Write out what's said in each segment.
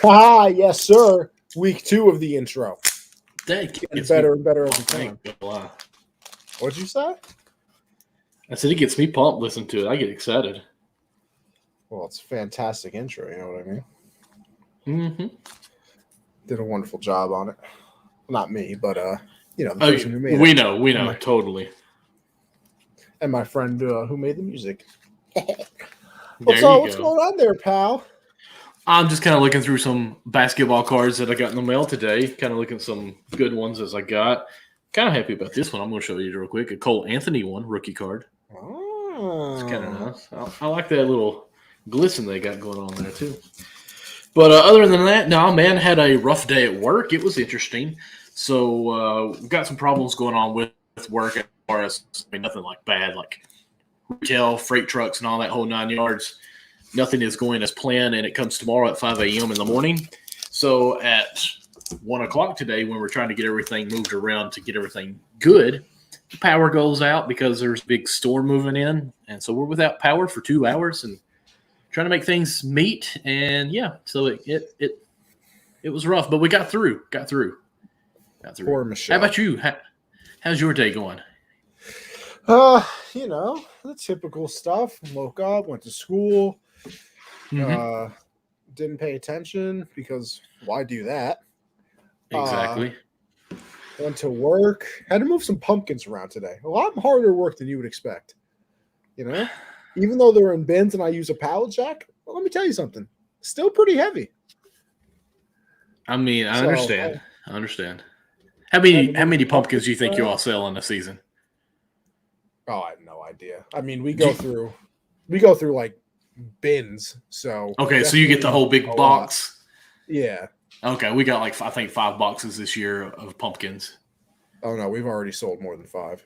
Ah, yes, sir. Week 2 of the intro. That Getting gets better me, and better every I time. ain't gonna lie. What'd you say? I said it gets me pumped listening to it. I get excited. Well, it's a fantastic intro, you know what I mean? Mm-hmm. Did a wonderful job on it. Not me, but the Oh, person who made we it. know, totally. And my friend who made the music. There What's you going go. on there, pal? I'm just kind of looking through some basketball cards that I got in the mail today. Kind of looking at some good ones as I got. Kind of happy about this one. I'm going to show you real quick. A Cole Anthony one, rookie card. It's kind of nice. I like that little glisten they got going on there too. But other than that, no, man, had a rough day at work. It was interesting. So we've got some problems going on with work as far as nothing like bad, like retail, freight trucks, and all that whole 9 yards. Nothing is going as planned, and it comes tomorrow at 5 a.m. in the morning. So at 1 o'clock today, when we're trying to get everything moved around to get everything good, the power goes out because there's a big storm moving in. And so we're without power for 2 hours and trying to make things meet. And, yeah, so it was rough, but we got through. Poor Michelle. How about you? How's your day going? The typical stuff. Woke up, went to school. Mm-hmm. Didn't pay attention because why do that? Exactly. Went to work. Had to move some pumpkins around today. A lot harder work than you would expect. Even though they're in bins and I use a pallet jack, well, let me tell you something. Still pretty heavy. I mean, I understand. How many pumpkins do you think you all sell in a season? Oh, I have no idea. I mean, we go through like bins. So okay, so you get the whole big box. Yeah. Okay, we got like I think 5 boxes this year of pumpkins. Oh no, we've already sold more than 5.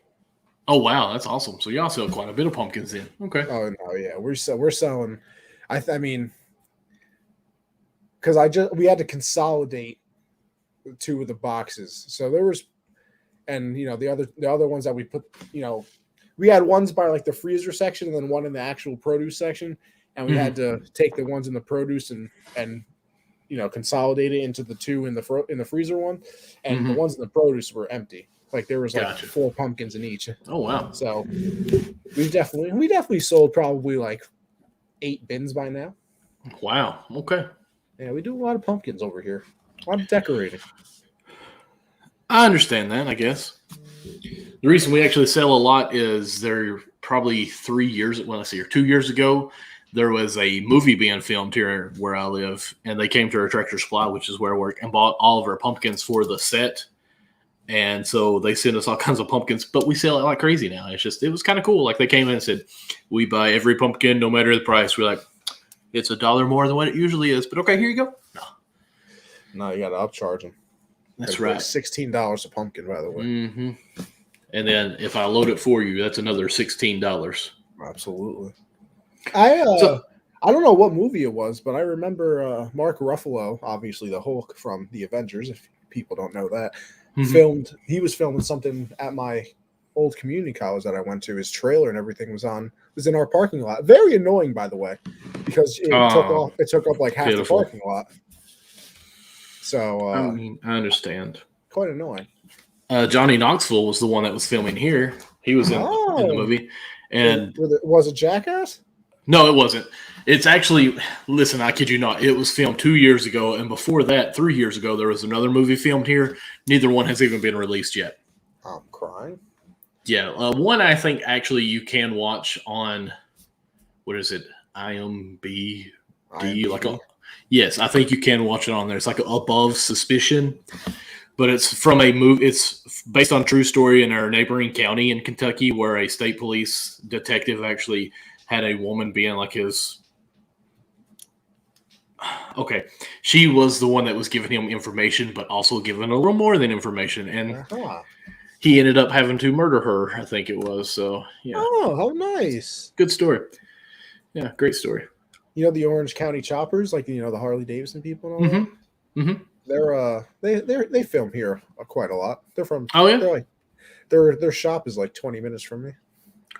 Oh wow, that's awesome. So y'all sell quite a bit of pumpkins then. Okay. Oh no, yeah, we're selling. I mean, because we had to consolidate 2 of the boxes. So there was, and the other ones that we put, we had ones by like the freezer section and then one in the actual produce section, and we had to take the ones in the produce and consolidate it into the 2 in the freezer one, and the ones in the produce were empty. Like there was like 4 pumpkins in each. Oh wow! So we definitely sold probably like 8 bins by now. Wow. Okay. Yeah, we do a lot of pumpkins over here. A lot of decorating. I understand that. I guess the reason we actually sell a lot is there probably 2 years ago. There was a movie being filmed here where I live, and they came to our Tractor Supply, which is where I work, and bought all of our pumpkins for the set. And so they sent us all kinds of pumpkins, but we sell it like crazy now. It was kind of cool. Like they came in and said, we buy every pumpkin no matter the price. We're like, it's $1 more than what it usually is, but okay, here you go. No, you got to upcharge them. That's right. $16 a pumpkin, by the way. Mm-hmm. And then if I load it for you, that's another $16. Absolutely. I don't know what movie it was, but I remember Mark Ruffalo, obviously the Hulk from the Avengers, if people don't know that, he was filming something at my old community college that I went to. His trailer and everything was in our parking lot. Very annoying, by the way, because it took up like half the parking lot. So I understand. Quite annoying. Johnny Knoxville was the one that was filming here. He was in the movie. And was it Jackass? No, it wasn't. It's actually, listen, I kid you not, it was filmed 2 years ago, and before that, 3 years ago, there was another movie filmed here. Neither one has even been released yet. I'm crying. Yeah, one I think actually you can watch on, what is it, IMDb? Yes, I think you can watch it on there. It's like Above Suspicion, but it's from a movie. It's based on a true story in our neighboring county in Kentucky, where a state police detective actually had a woman being like his. Okay, she was the one that was giving him information, but also giving a little more than information, and he ended up having to murder her. I think it was. So yeah. Oh, how nice! Good story. Yeah, great story. The Orange County Choppers, like the Harley Davidson people and all that. Mm-hmm. They film here quite a lot. They're from. Oh yeah. Their shop is like 20 minutes from me.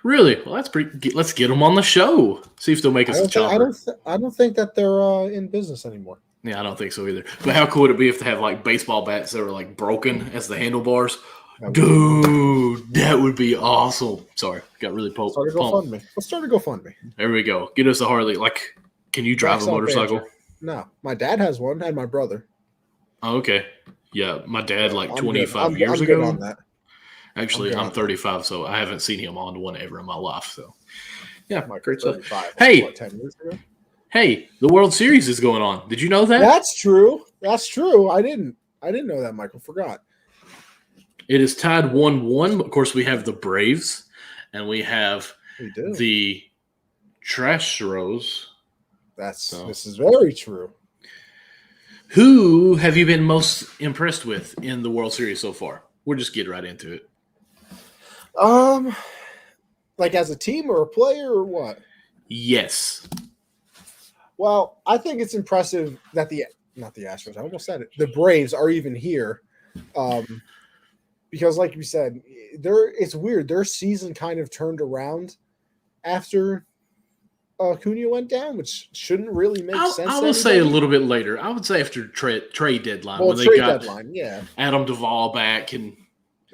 Really? Well, that's pretty. Let's get them on the show. See if they'll make us a chopper. I don't think that they're in business anymore. Yeah, I don't think so either. But how cool would it be if they have like baseball bats that are like broken as the handlebars? Dude, that would be awesome. Sorry, got really pumped. Start a GoFundMe. Let's start a GoFundMe. There we go. Get us a Harley. Like, can you drive a motorcycle? Banter. No, my dad has one, and my brother. Oh, okay. Yeah, my dad like 25 years years ago. ago. Good on that. Actually, I'm 35, so I haven't seen him on one ever in my life. So, yeah, great stuff. Hey, what, 10 years ago? Hey, the World Series is going on. Did you know that? That's true. That's true. I didn't know that, Michael. Forgot. It is tied 1-1. Of course, we have the Braves, and we have the Trashros. This is very true. Who have you been most impressed with in the World Series so far? We'll just get right into it. Like as a team or a player or what? Yes. Well, I think it's impressive that not the Astros, I almost said it. The Braves are even here. Because like you said, it's weird. Their season kind of turned around after Acuna went down, which shouldn't really make sense. I will say a little bit later. I would say after trade deadline. Well, when trade they got deadline, yeah. Adam Duvall back and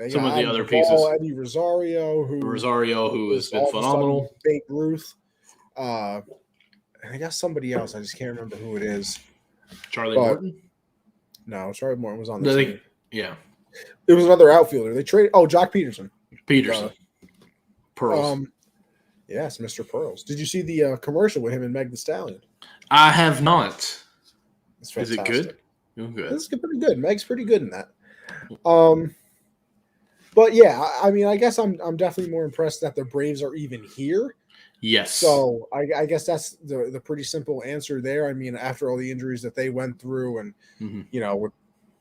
some of the other Duvall, pieces. Eddie Rosario, who has been phenomenal. Babe Ruth. I got somebody else. I just can't remember who it is. Charlie Morton? No, Charlie Morton was on the team. Yeah. It was another outfielder. They traded. Oh, Jock Peterson. Pearls. Yes, Mr. Pearls. Did you see the commercial with him and Meg Thee Stallion? I have not. It's fantastic. Is it good? Oh, good. It's pretty good. Meg's pretty good in that. But yeah, I mean, I guess I'm definitely more impressed that the Braves are even here. Yes. So I guess that's the pretty simple answer there. I mean, after all the injuries that they went through, and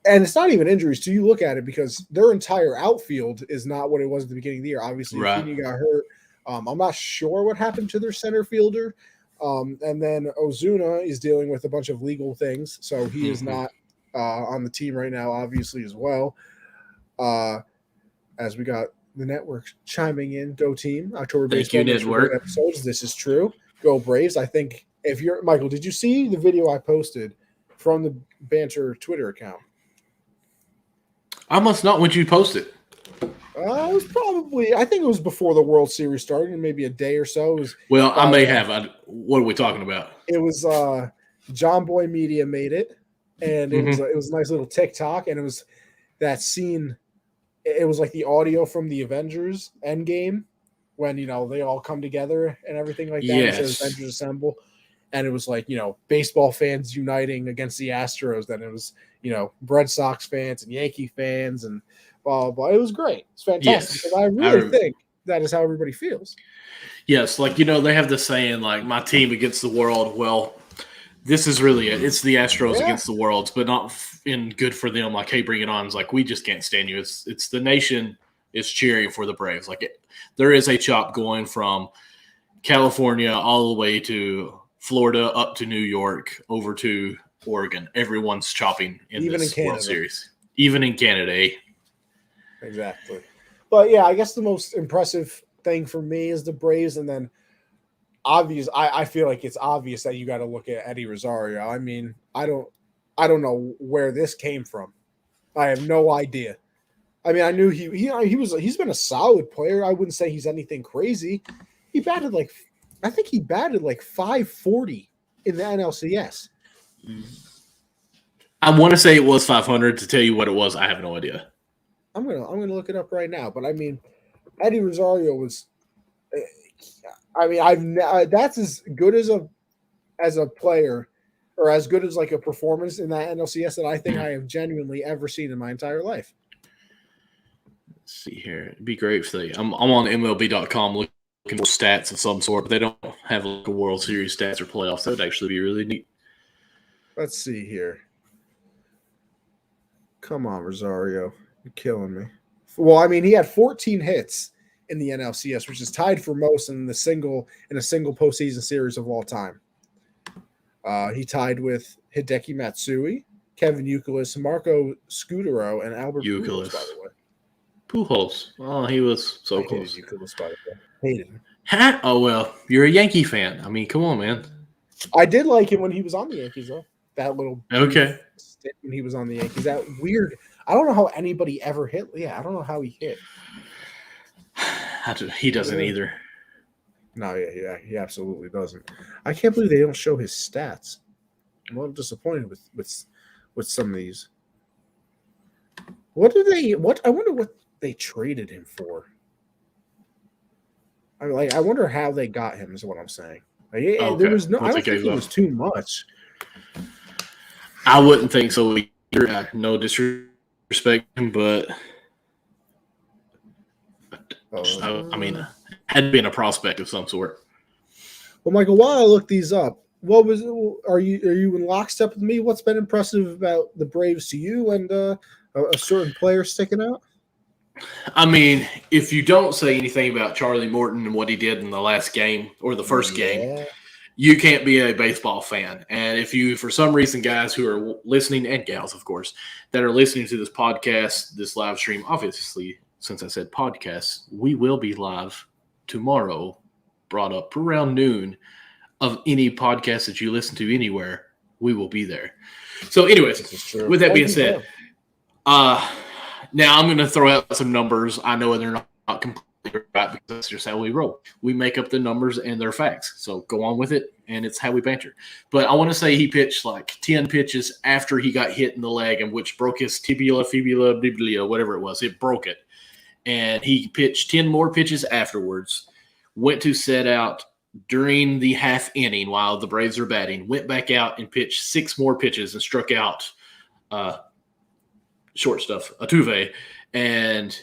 and it's not even injuries too. You look at it because their entire outfield is not what it was at the beginning of the year. Obviously, Acuna got hurt. I'm not sure what happened to their center fielder. And then Ozuna is dealing with a bunch of legal things, so he is not on the team right now, obviously, as well. As we got the network chiming in, go team, October Baseball Network episodes. This is true. Go Braves. I think if you're Michael, did you see the video I posted from the Banter Twitter account? I must not. When you post it? It was probably, I think it was before the World Series started, maybe a day or so. I may have. What are we talking about? It was John Boy Media made it, and it was a nice little TikTok, and it was that scene. It was like the audio from the Avengers Endgame when, they all come together and everything like that. Yes. It says Avengers Assemble. And it was like, baseball fans uniting against the Astros. Then it was, Red Sox fans and Yankee fans and blah, blah, blah. It was great. It's fantastic. Because I really think that is how everybody feels. Yes. Like, they have the saying, like, my team against the world. Well, this is really it. It's the Astros against the world, but not in good for them. Like, hey, bring it on. It's like, we just can't stand you. It's the nation is cheering for the Braves. Like, there is a chop going from California all the way to Florida, up to New York, over to Oregon. Everyone's chopping in this World Series. Even in Canada, eh? Exactly. But, yeah, I guess the most impressive thing for me is the Braves, and then I feel like it's obvious that you got to look at Eddie Rosario. I mean, I don't know where this came from. I have no idea. I mean, I knew he's been a solid player. I wouldn't say he's anything crazy. He batted like 540 in the NLCS. I want to say it was 500. To tell you what it was, I have no idea. I'm gonna look it up right now. But I mean, Eddie Rosario was. I mean, that's as good as a player, or as good as like a performance in that NLCS that I think I have genuinely ever seen in my entire life. Let's see here. It'd be great if I'm on MLB.com looking for stats of some sort, but they don't have like a World Series stats or playoffs. That would actually be really neat. Let's see here. Come on, Rosario. You're killing me. Well, I mean, he had 14 hits in the NLCS, which is tied for most in a single postseason series of all time. He tied with Hideki Matsui, Kevin Youkilis, Marco Scutaro, and Albert Pujols, by the way. Pujols. Oh, he was so close. Youkilis, by the way. Hated him. Oh, well, you're a Yankee fan. I mean, come on, man. I did like him when he was on the Yankees, though. That little stint when he was on the Yankees. That weird. I don't know how anybody ever hit. Yeah, I don't know how he hit. He doesn't either. No, yeah, he absolutely doesn't. I can't believe they don't show his stats. I'm a little disappointed with some of these. I wonder what they traded him for. I wonder how they got him. Is what I'm saying. There was no. I don't think it was too much. I wouldn't think so either. No disrespect, but I mean, had been a prospect of some sort. Well, Michael, while I look these up, are you in lockstep with me? What's been impressive about the Braves to you and a certain player sticking out? I mean, if you don't say anything about Charlie Morton and what he did in the last game or the first game, you can't be a baseball fan. And if you, for some reason, guys who are listening, and gals, of course, that are listening to this podcast, this live stream, obviously, since I said podcast, we will be live tomorrow, brought up around noon of any podcast that you listen to anywhere. We will be there. So anyways, with that being said, now I'm going to throw out some numbers. I know they're not completely right because that's just how we roll. We make up the numbers and they're facts. So go on with it, and it's how we banter. But I want to say he pitched like 10 pitches after he got hit in the leg, and which broke his fibula, whatever it was. It broke it. And he pitched 10 more pitches afterwards, went to set out during the half inning while the Braves are batting, went back out and pitched 6 more pitches and struck out short stuff, Altuve. And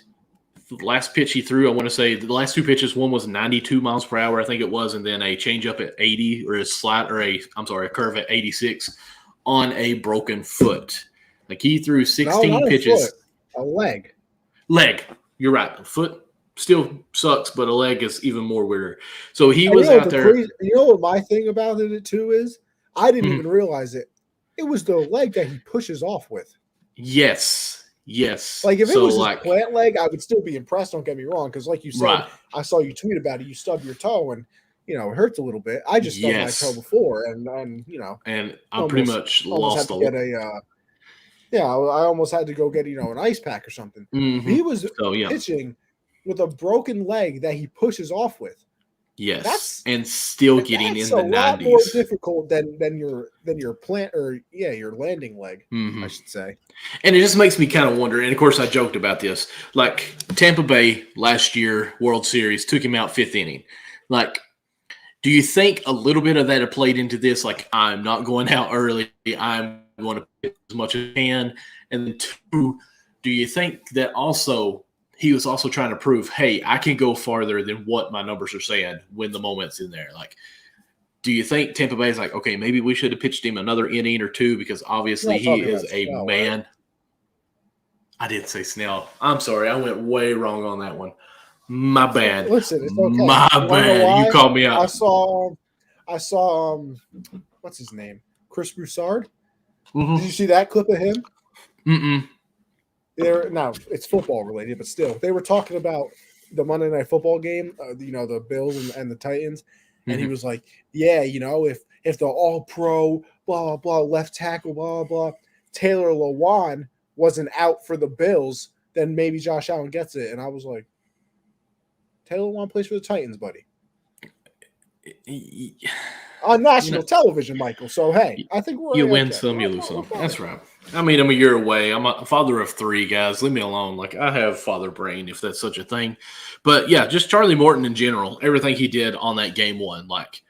the last pitch he threw, I want to say the last 2 pitches, one was 92 miles per hour, I think it was, and then a changeup at 80 or a curve at 86 on a broken foot. Like he threw 16 pitches. A leg. You're right. A foot still sucks, but a leg is even more weirder. So he was out there. You know what my thing about it too is? I didn't even realize it. It was the leg that he pushes off with. Yes. Like if it was his plant leg, I would still be impressed. Don't get me wrong, because like you said, I saw you tweet about it. You stubbed your toe, and it hurts a little bit. I just stubbed my toe before, and I pretty much lost a lot. I almost had to go get an ice pack or something. Mm-hmm. He was pitching with a broken leg that he pushes off with. Yes, and still getting in the 90s. That's a lot more difficult than your plant or your landing leg, I should say. And it just makes me kind of wonder. And of course, I joked about this. Like Tampa Bay last year, World Series took him out 5th inning. Like, do you think a little bit of that have played into this? Like, I'm not going out early. I'm going to pitch as much as I can. And then 2, do you think that also he was also trying to prove, hey, I can go farther than what my numbers are saying when the moment's in there? Like, do you think Tampa Bay is like, okay, maybe we should have pitched him another inning or 2 because obviously he is a man. Right? I didn't say Snell. I'm sorry. I went way wrong on that one. My bad. Listen, it's okay. My bad. You called me out. I saw what's his name? Chris Broussard. Mm-hmm. Did you see that clip of him? Mm-mm. Now it's football related, but still, they were talking about the Monday Night Football game, the Bills and the Titans, and he was like, "Yeah, if the All-Pro, blah blah blah, left tackle, blah blah, Taylor Lewan wasn't out for the Bills, then maybe Josh Allen gets it." And I was like, "Taylor Lewan plays for the Titans, buddy." On national television, Michael. So, hey, I think you win some, you lose some. That's right. I mean, I'm a year away. I'm a father of 3, guys. Leave me alone. Like, I have father brain, if that's such a thing. But, yeah, just Charlie Morton in general, everything he did on that game 1. Like,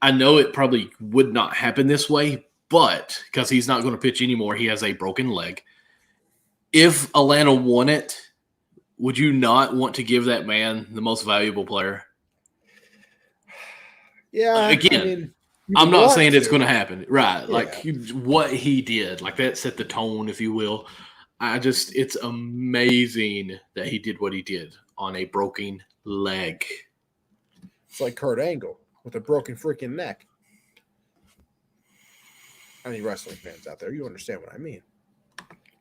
I know it probably would not happen this way, but because he's not going to pitch anymore, he has a broken leg. If Atlanta won it, would you not want to give that man the most valuable player? Yeah. Again, I'm not saying it's going to happen. Right. Yeah. Like what he did, like that set the tone, if you will. It's amazing that he did what he did on a broken leg. It's like Kurt Angle with a broken freaking neck. Any wrestling fans out there, you understand what I mean.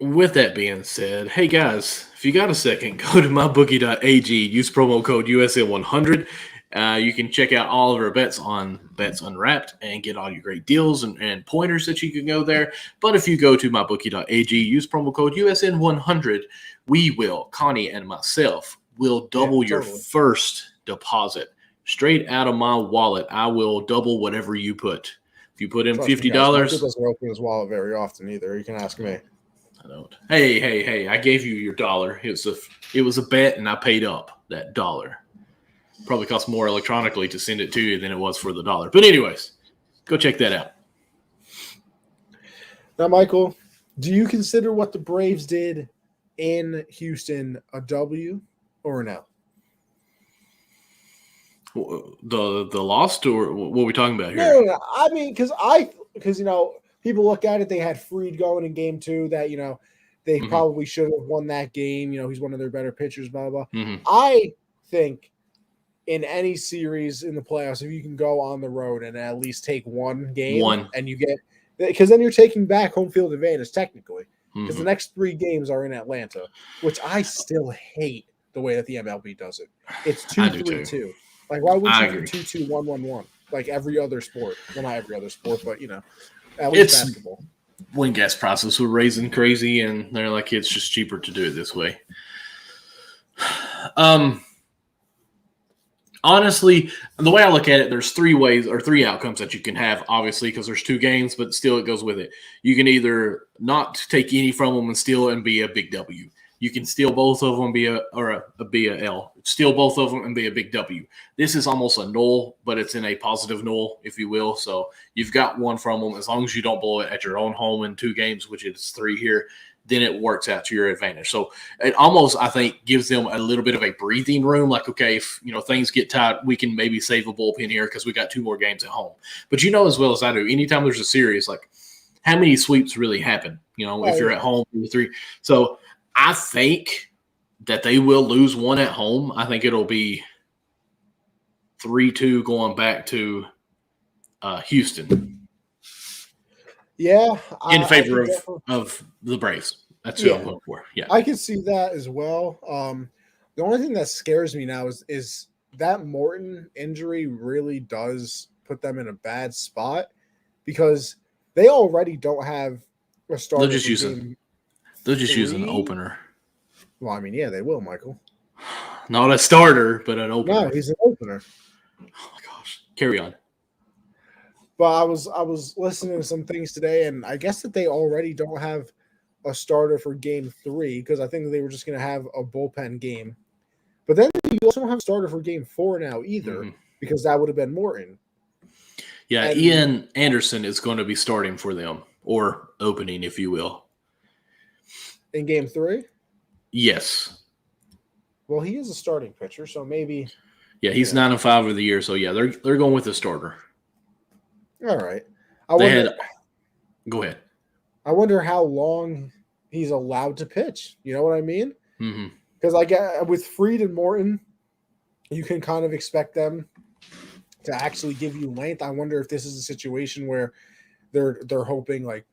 With that being said, hey guys, if you got a second, go to mybookie.ag, use promo code USL100. You can check out all of our bets on Bets Unwrapped and get all your great deals and pointers that you can go there. But if you go to mybookie.ag, use promo code USN100, Connie and myself, will double your first deposit. Straight out of my wallet, I will double whatever you put. If you put in $50, Michael doesn't open his wallet very often either. You can ask me. I don't. Hey! I gave you your $1. It was a bet, and I paid up that $1. Probably cost more electronically to send it to you than it was for the $1. But anyways, go check that out. Now, Michael, do you consider what the Braves did in Houston a W or no? The loss, or what are we talking about here? No. I mean, because people look at it, they had Fried going in game 2 that, they probably should have won that game. He's one of their better pitchers, blah, blah. I think in any series in the playoffs, if you can go on the road and at least take one game and you get – because then you're taking back home field advantage technically because the next 3 games are in Atlanta, which I still hate the way that the MLB does it. It's 2-3-2. Like, why wouldn't you do 2-2-1-1-1 like every other sport? Well, not every other sport, but, at least basketball. When gas prices were raising crazy, and they're like, it's just cheaper to do it this way. Honestly, the way I look at it, there's 3 ways or 3 outcomes that you can have, obviously, because there's 2 games, but still it goes with it. You can either not take any from them and steal and be a big W. You can steal both of them, be a L. Steal both of them and be a big W. This is almost a null, but it's in a positive null, if you will. So you've got one from them. As long as you don't blow it at your own home in 2 games, which is 3 here, then it works out to your advantage. So it almost, I think, gives them a little bit of a breathing room. Like, okay, if things get tight, we can maybe save a bullpen here because we got 2 more games at home. But as well as I do, anytime there's a series, like how many sweeps really happen? If you're at home 3. So I think that they will lose one at home. I think it'll be 3-2 going back to Houston. Yeah. In favor of the Braves. That's what I'm hoping for. Yeah. I can see that as well. The only thing that scares me now is that Morton injury really does put them in a bad spot because they already don't have a starter. They'll just use an opener. Well, I mean, yeah, they will, Michael. Not a starter, but an opener. No, he's an opener. Oh my gosh. Carry on. But I was listening to some things today, and I guess that they already don't have a starter for game 3 because I think they were just going to have a bullpen game. But then you also don't have a starter for game 4 now either because that would have been Morton. Yeah, and Ian Anderson is going to be starting for them or opening, if you will. In game 3? Yes. Well, he is a starting pitcher, so maybe. Yeah, he's 9-5 of the year, so yeah, they're going with the starter. All right. Go ahead. I wonder how long he's allowed to pitch. You know what I mean? Because with Fried and Morton, you can kind of expect them to actually give you length. I wonder if this is a situation where they're hoping like,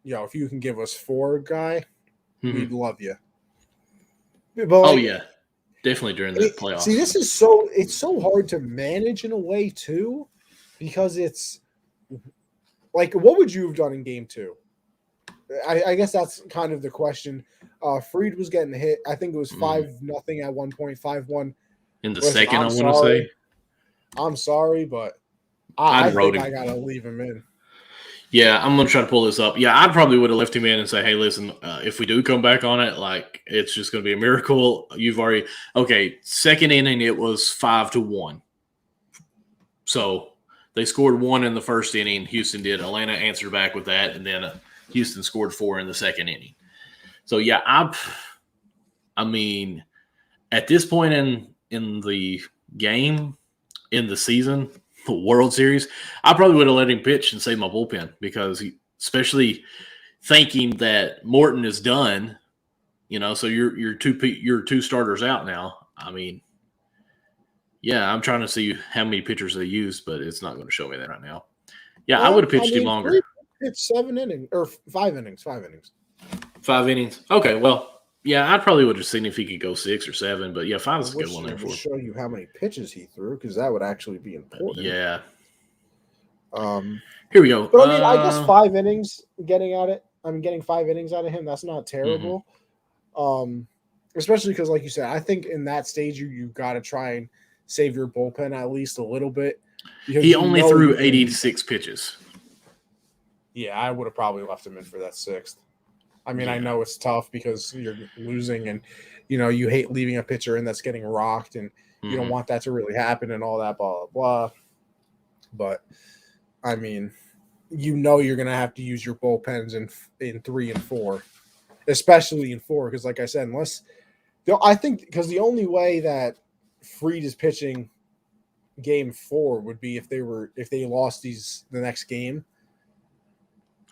if you can give us 4 guy, we'd love you. But yeah, definitely during the playoffs. See, it's so hard to manage in a way too, because it's like, what would you have done in game 2? I guess that's kind of the question. Fried was getting hit. I think it was 5-0 at one point, 5-1. In the second, I want to say. I'm sorry, but I think I got to leave him in. Yeah, I'm going to try to pull this up. Yeah, I probably would have left him in and say, hey, listen, if we do come back on it, like, it's just going to be a miracle. Second inning, it was 5-1. So they scored 1 in the first inning. Houston did. Atlanta answered back with that, and then Houston scored 4 in the second inning. So, yeah, I mean, at this point in the game, in the season, the World Series, I probably would have let him pitch and save my bullpen because especially thinking that Morton is done, so you're 2 starters out now. I mean, yeah, I'm trying to see how many pitchers they used, but it's not going to show me that right now. Yeah, I would have pitched him longer. It's 7 innings or 5 innings. 5 innings. 5 innings. Okay, well, Yeah, I probably would have seen if he could go 6 or 7, but yeah, 5 is a good one there for him. Show you how many pitches he threw because that would actually be important. Yeah. Here we go. But I mean, I guess 5 innings getting 5 innings out of him, that's not terrible. Especially because, like you said, I think in that stage you got to try and save your bullpen at least a little bit. Because he only threw 86 pitches. Yeah, I would have probably left him in for that 6th. I mean, I know it's tough because you're losing and, you hate leaving a pitcher in that's getting rocked and you don't want that to really happen and all that, blah, blah, blah. But, I mean, you're going to have to use your bullpens in 3 and 4, especially in 4 because, like I said, I think because the only way that Fried is pitching game 4 would be if they lost the next game.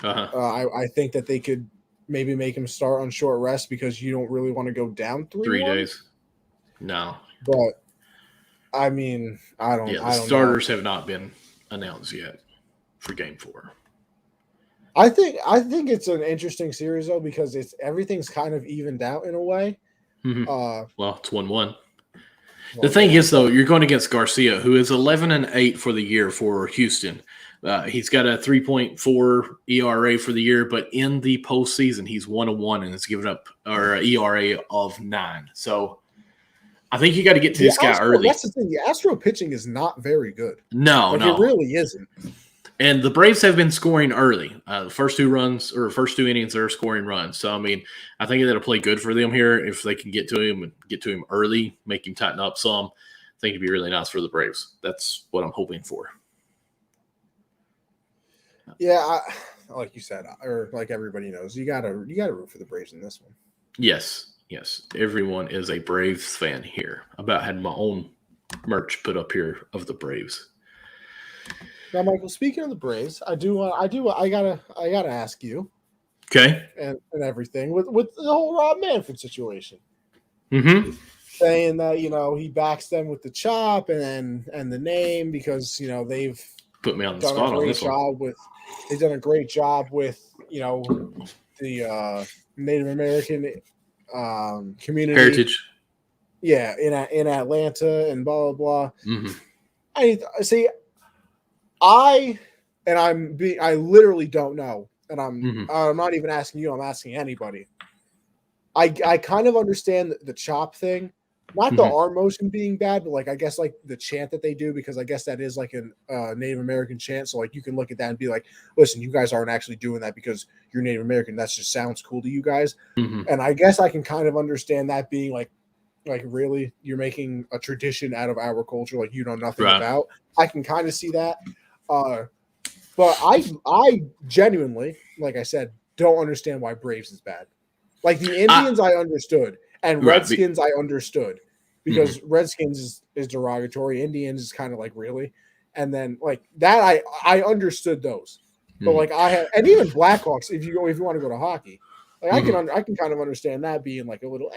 I think that they could maybe make him start on short rest because you don't really want to go down 3 days. No. But I mean, I don't starters have not been announced yet for game 4. I think it's an interesting series though because everything's kind of evened out in a way. Well, it's 1-1. The thing is though, you're going against Garcia, who is 11-8 for the year for Houston. He's got a 3.4 ERA for the year, but in the postseason, he's 1-1 and has given up an ERA of 9. So I think you got to get to this guy early. That's the thing. The Astro pitching is not very good. No. It really isn't. And the Braves have been scoring early. The first 2 innings, they're scoring runs. So, I mean, I think that'll play good for them here if they can get to him early, make him tighten up some. I think it'd be really nice for the Braves. That's what I'm hoping for. Yeah, like you said, or like everybody knows, you gotta root for the Braves in this one. Yes. Everyone is a Braves fan here. I about had my own merch put up here of the Braves. Now, Michael, speaking of the Braves, I gotta ask you. Okay. And everything with the whole Rob Manfred situation. Saying that he backs them with the chop and the name because they've put me on the spot on this one. They've done a great job with the Native American community heritage. Yeah, in Atlanta and blah blah blah. I see. I literally don't know, and I'm not even asking you. I'm asking anybody. I kind of understand the chop thing, not the arm motion being bad, but like I guess like the chant that they do because I guess that is like a Native American chant. So like you can look at that and be like, listen, you guys aren't actually doing that because you're Native American. That just sounds cool to you guys, and I guess I can kind of understand that being like really you're making a tradition out of our culture like you know nothing about. I can kind of see that. But I genuinely, like I said, don't understand why Braves is bad. Like the Indians, I understood, and Redskins, I understood because Redskins is derogatory. Indians is kind of like really, and then like that, I understood those. But like and even Blackhawks, if you want to go to hockey, like I can kind of understand that being like a little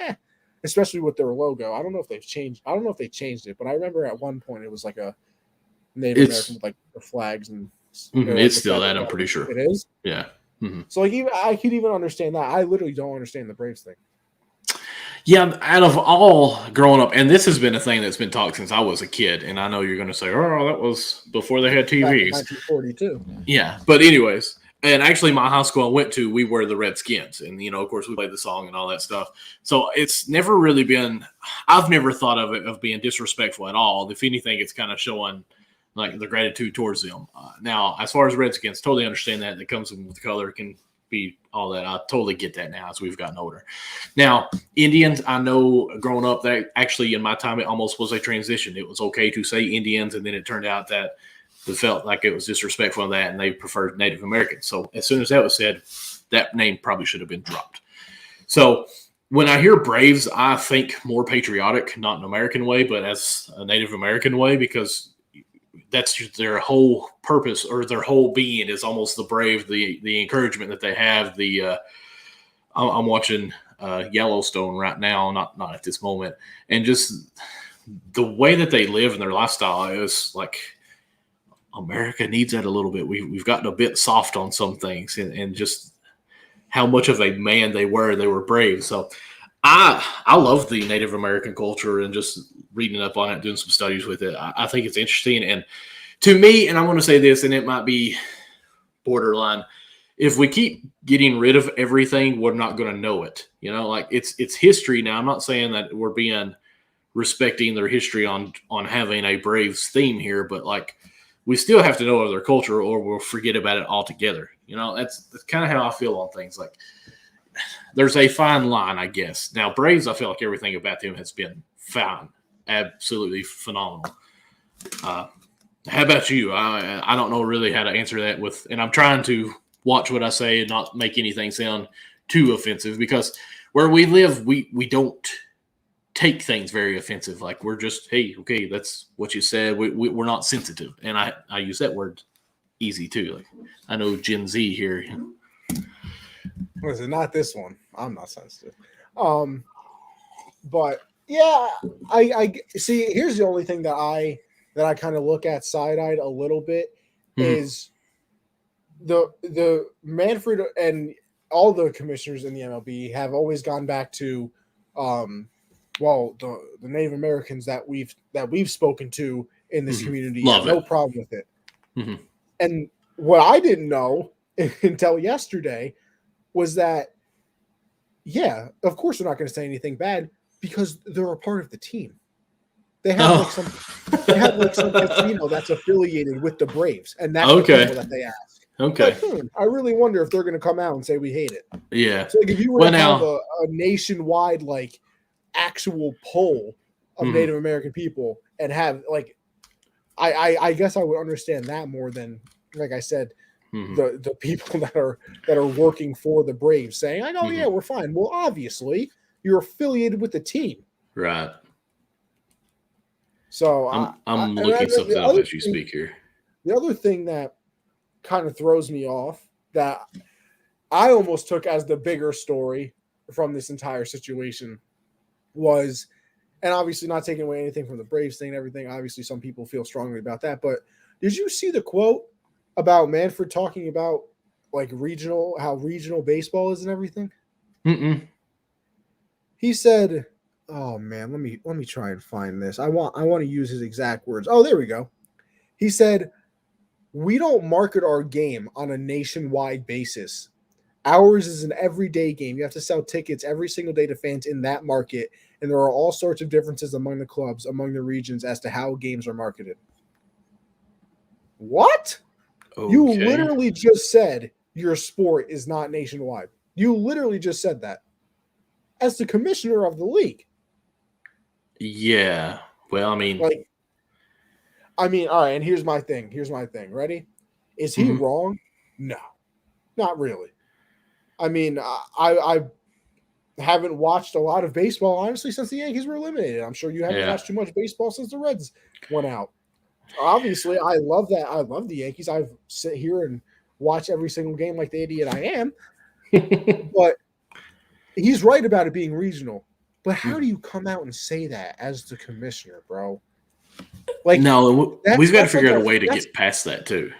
especially with their logo. I don't know if they've changed. I don't know if they changed it, but I remember at one point it was like a Native American with like the flags and it's still that. I'm pretty sure it is. Yeah. So like I could even understand that. I literally don't understand the Braves thing. Yeah, out of all growing up, and this has been a thing that's been talked since I was a kid, and I know you're going to say, "Oh, that was before they had TVs." 1942. Yeah, but anyways, and actually, my high school I went to, we were the Redskins, and of course, we played the song and all that stuff. So it's never really been. I've never thought of it of being disrespectful at all. If anything, it's kind of showing like the gratitude towards them. Now, as far as Redskins, totally understand that. That comes with the color, can be all that. I totally get that now as we've gotten older. Now, Indians, I know growing up, that actually in my time, it almost was a transition. It was okay to say Indians, and then it turned out that it felt like it was disrespectful of that, and they preferred Native Americans. So as soon as that was said, that name probably should have been dropped. So when I hear Braves, I think more patriotic, not an American way, but as a Native American way, because that's their whole purpose or their whole being is almost the brave, the encouragement that they have. I'm watching Yellowstone right now, not at this moment, and just the way that they live and their lifestyle is like America needs that a little bit. We've gotten a bit soft on some things, and just how much of a man they were brave. So I love the Native American culture and just reading up on it, doing some studies with it. I think it's interesting. And to me, and I'm going to say this, and it might be borderline, if we keep getting rid of everything, we're not going to know it. Like it's history now. I'm not saying that we're being respecting their history on having a Braves theme here, but like we still have to know their culture or we'll forget about it altogether. That's kind of how I feel on things. Like there's a fine line, I guess. Now Braves, I feel like everything about them has been fine, absolutely phenomenal. How about you? I don't know really how to answer that and I'm trying to watch what I say and not make anything sound too offensive, because where we live, we don't take things very offensive. Like we're just, hey, okay, that's what you said. We're not sensitive. And I use that word easy too. Like I know Gen Z here. Listen, not this one. I'm not sensitive. But yeah, I see. Here's the only thing that I kind of look at side-eyed a little bit is the Manfred and all the commissioners in the MLB have always gone back to, the Native Americans that we've spoken to in this community. No problem with it. Mm-hmm. And what I didn't know until yesterday was that, yeah, of course they're not going to say anything bad because they're a part of the team. They have some casino that's affiliated with the Braves, and that's the people that they ask. Okay. Like, I really wonder if they're going to come out and say we hate it. Yeah. So like, if you were to have a nationwide actual poll of Native American people and have I guess I would understand that more than, like I said, the people that are working for the Braves saying, I know, yeah, we're fine. Well, obviously you're affiliated with the team. Right. So I'm looking something up as you speak here. The other thing that kind of throws me off that I almost took as the bigger story from this entire situation was, and obviously not taking away anything from the Braves thing and everything. Obviously, some people feel strongly about that. But did you see the quote about Manfred talking about how regional baseball is and everything? He said, oh man, let me try and find this. I want to use his exact words. Oh, there we go. He said, we don't market our game on a nationwide basis. Ours is an everyday game. You have to sell tickets every single day to fans in that market, and there are all sorts of differences among the clubs, among the regions as to how games are marketed. What? Okay. You literally just said your sport is not nationwide. You literally just said that as the commissioner of the league. Yeah. Well, I mean, all right, and here's my thing. Ready? Is he wrong? No, not really. I mean, I haven't watched a lot of baseball, honestly, since the Yankees were eliminated. I'm sure you haven't watched too much baseball since the Reds went out. Obviously, I love that. I love the Yankees. I've sit here and watch every single game like the idiot I am. But he's right about it being regional. But how do you come out and say that as the commissioner, bro? No, we've got to figure out a way to get past that too.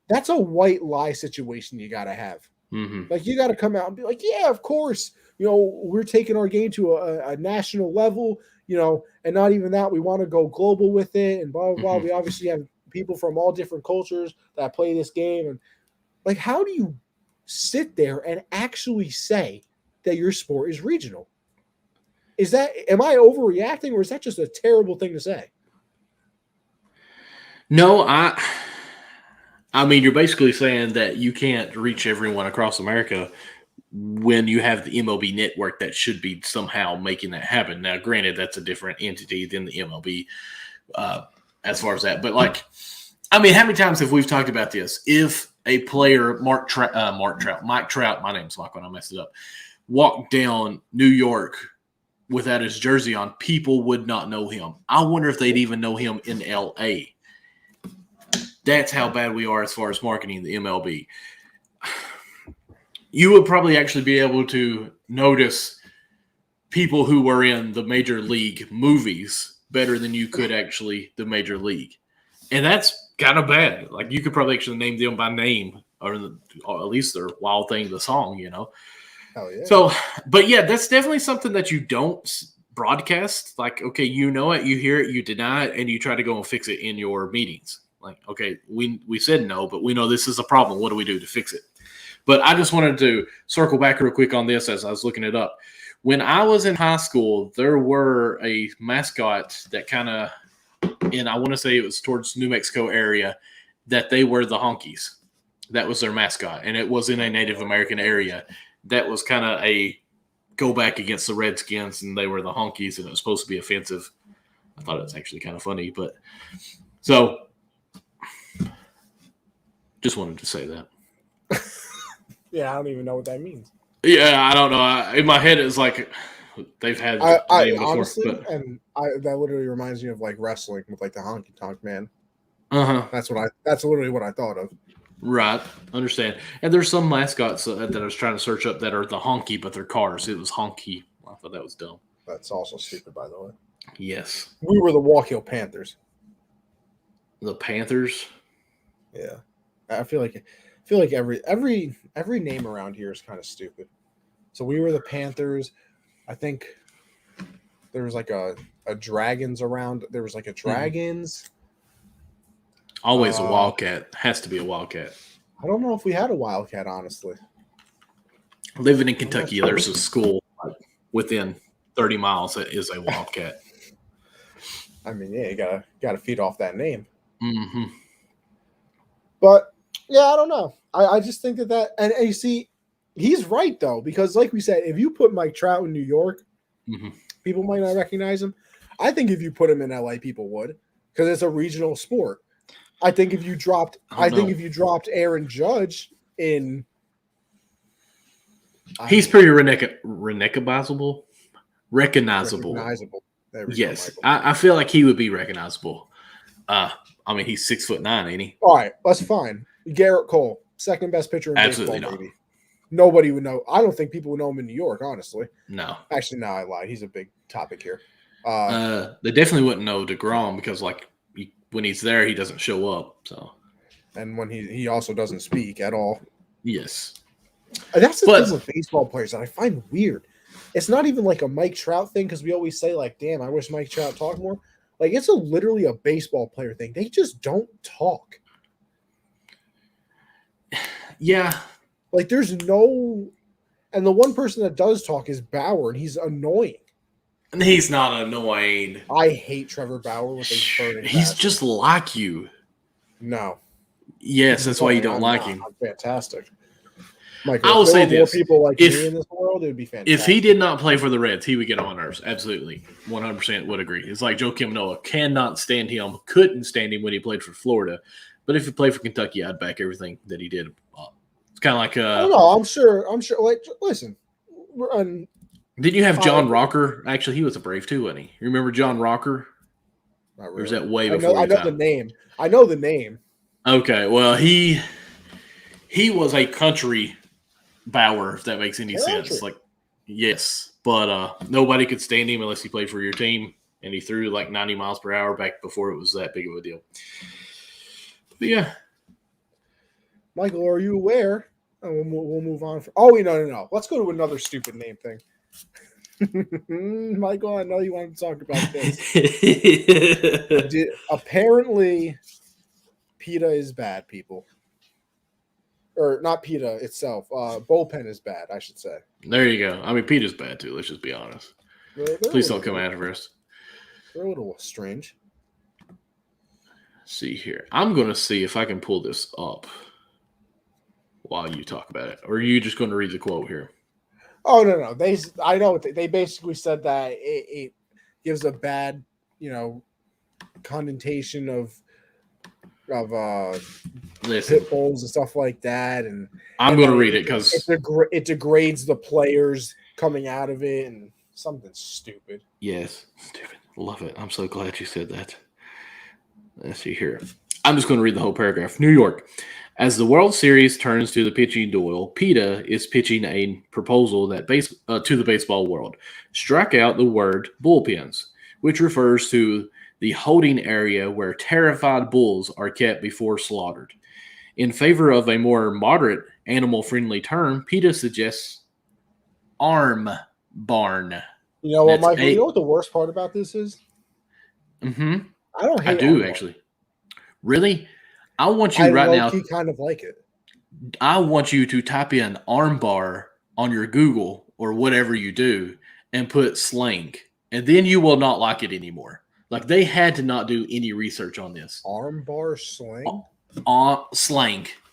That's a white lie situation you got to have. You got to come out and be like, yeah, of course, we're taking our game to a national level, and not even that, we want to go global with it and blah, blah, blah. We obviously have people from all different cultures that play this game. And how do you sit there and actually say that your sport is regional? Am I overreacting, or is that just a terrible thing to say? No, I mean, you're basically saying that you can't reach everyone across America when you have the MLB network that should be somehow making that happen. Now, granted, that's a different entity than the MLB as far as that. But, how many times have we talked about this? If a player, Mike Trout, my name's Mike when I messed it up, walked down New York without his jersey on, people would not know him. I wonder if they'd even know him in L.A. That's how bad we are as far as marketing the MLB. You would probably actually be able to notice people who were in the major league movies better than you could actually the major league. And that's kind of bad. You could probably actually name them by name or at least their Wild Thing, the song, Hell yeah. So, but yeah, that's definitely something that you don't broadcast. Like, okay, you know it, you hear it, you deny it, and you try to go and fix it in your meetings. Like, okay, we said no, but we know this is a problem. What do we do to fix it? But I just wanted to circle back real quick on this as I was looking it up. When I was in high school, there were a mascot that kind of, and I want to say it was towards New Mexico area, that they were the honkies. That was their mascot, and it was in a Native American area. That was kind of a go back against the Redskins, and they were the honkies, and it was supposed to be offensive. I thought it was actually kind of funny, but so just wanted to say that. Yeah, I don't even know what that means. Yeah, I don't know. In my head, it's like they've had the name before, honestly, that literally reminds me of like wrestling with like the honky tonk man. That's literally what I thought of. Right, understand. And there's some mascots that I was trying to search up that are the honky, but they're cars. It was honky. I thought that was dumb. That's also stupid, by the way. Yes, we were the Walk Hill Panthers. The Panthers. Yeah, I feel like every name around here is kind of stupid. So we were the Panthers. I think there was like a Dragons around. There was like a Dragons. Always a Wildcat. Has to be a Wildcat. I don't know if we had a Wildcat, honestly. Living in Kentucky, there's a school within 30 miles that is a Wildcat. I mean, yeah, you gotta feed off that name. Mm-hmm. But yeah, I don't know. I just think that and you see, he's right though, because like we said, if you put Mike Trout in New York, people might not recognize him. I think if you put him in LA, people would, because it's a regional sport. I think if you dropped Aaron Judge in, he's pretty recognizable. Yes, I feel like he would be recognizable. I mean, he's 6'9", ain't he? All right, that's fine. Garrett Cole, second best pitcher in Absolutely baseball, not. maybe. Nobody would know. I don't think people would know him in New York, honestly. No. Actually, no, I lied. He's a big topic here. They definitely wouldn't know DeGrom because, like, when he's there, he doesn't show up. So, and when he also doesn't speak at all. Yes. That's the thing with baseball players that I find weird. It's not even like a Mike Trout thing, because we always say, like, damn, I wish Mike Trout talked more. Like, it's literally a baseball player thing. They just don't talk. Yeah. Like, there's no – and the one person that does talk is Bauer, and he's annoying. And he's not annoying. I hate Trevor Bauer with a burning He's just like you. No. Yes, that's why you don't like him. I'm fantastic. Mike, I will say this. More people like me in this world, it would be fantastic. If he did not play for the Reds, he would get on my nerves. Absolutely. 100% would agree. It's like Joakim Noah. Cannot stand him. Couldn't stand him when he played for Florida. But if he played for Kentucky, I'd back everything that he did. It's kind of like I don't know. I'm sure. Like, listen. Didn't you have John Rocker? Actually, he was a Brave too, wasn't he? You remember John Rocker? Not really. Or was that way before I know the name. I know the name. Okay. Well, he was a country Bauer, if that makes any sense. Like, yes. But nobody could stand him unless he played for your team. And he threw like 90 miles per hour back before it was that big of a deal. But yeah. Michael, are you aware? Oh, we'll move on. No. Let's go to another stupid name thing. Michael, I know you want to talk about this. Apparently, PETA is bad, people. Or not PETA itself. Bullpen is bad, I should say. There you go. I mean, PETA's bad too. Let's just be honest. Please don't come after us. They're a little strange. Let's see here. I'm going to see if I can pull this up while you talk about it. Or are you just going to read the quote here? Oh, no. I know they basically said that it gives a bad, connotation of pit bulls and stuff like that, and I'm going to read it because it degrades the players coming out of it and something stupid. Yes, stupid. Love it. I'm so glad you said that. Let's see here. I'm just going to read the whole paragraph. New York. As the World Series turns to the pitching duel, PETA is pitching a proposal that to the baseball world. Strike out the word bullpens, which refers to the holding area where terrified bulls are kept before slaughtered. In favor of a more moderate animal-friendly term, PETA suggests arm barn. You know what, That's Michael? You know what the worst part about this is? Mm-hmm. I don't hate. I do actually. Really? I want you right now. I kind of like it. I want you to type in armbar on your Google or whatever you do and put slang, and then you will not like it anymore. Like they had to not do any research on this. Armbar slang?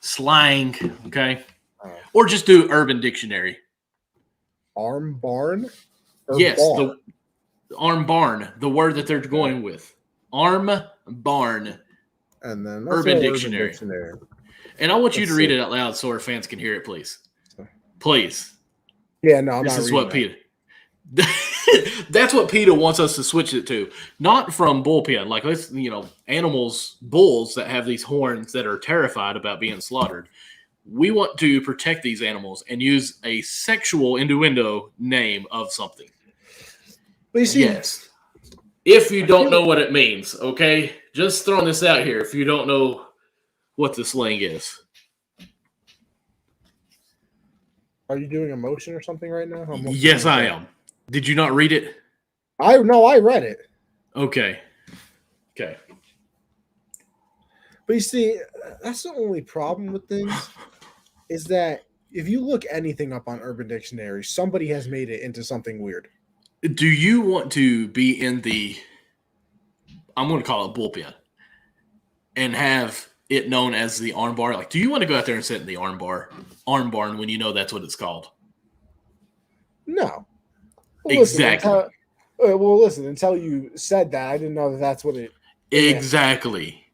Slang, okay? Or just do Urban Dictionary. Arm barn? Yes, the arm barn, the word that they're going with. Arm barn. And then Urban Dictionary. And I want you to read it out loud so our fans can hear it, please. Please. Yeah, no, I'm this not is reading what PETA. That's what PETA wants us to switch it to. Not from bullpen. Like, let's, animals, bulls that have these horns that are terrified about being slaughtered. We want to protect these animals and use a sexual innuendo name of something. But you see, yes. If you don't know what it means, okay? Just throwing this out here. If you don't know what the slang is. Are you doing a motion or something right now? Yes, I am. Did you not read it? I read it. Okay. But you see, that's the only problem with things is that if you look anything up on Urban Dictionary, somebody has made it into something weird. Do you want to be in the, I'm going to call it bullpen, and have it known as the arm bar? Like, do you want to go out there and sit in the arm barn when you know that's what it's called? No. Well, exactly. Listen, until you said that, I didn't know that that's what it Exactly.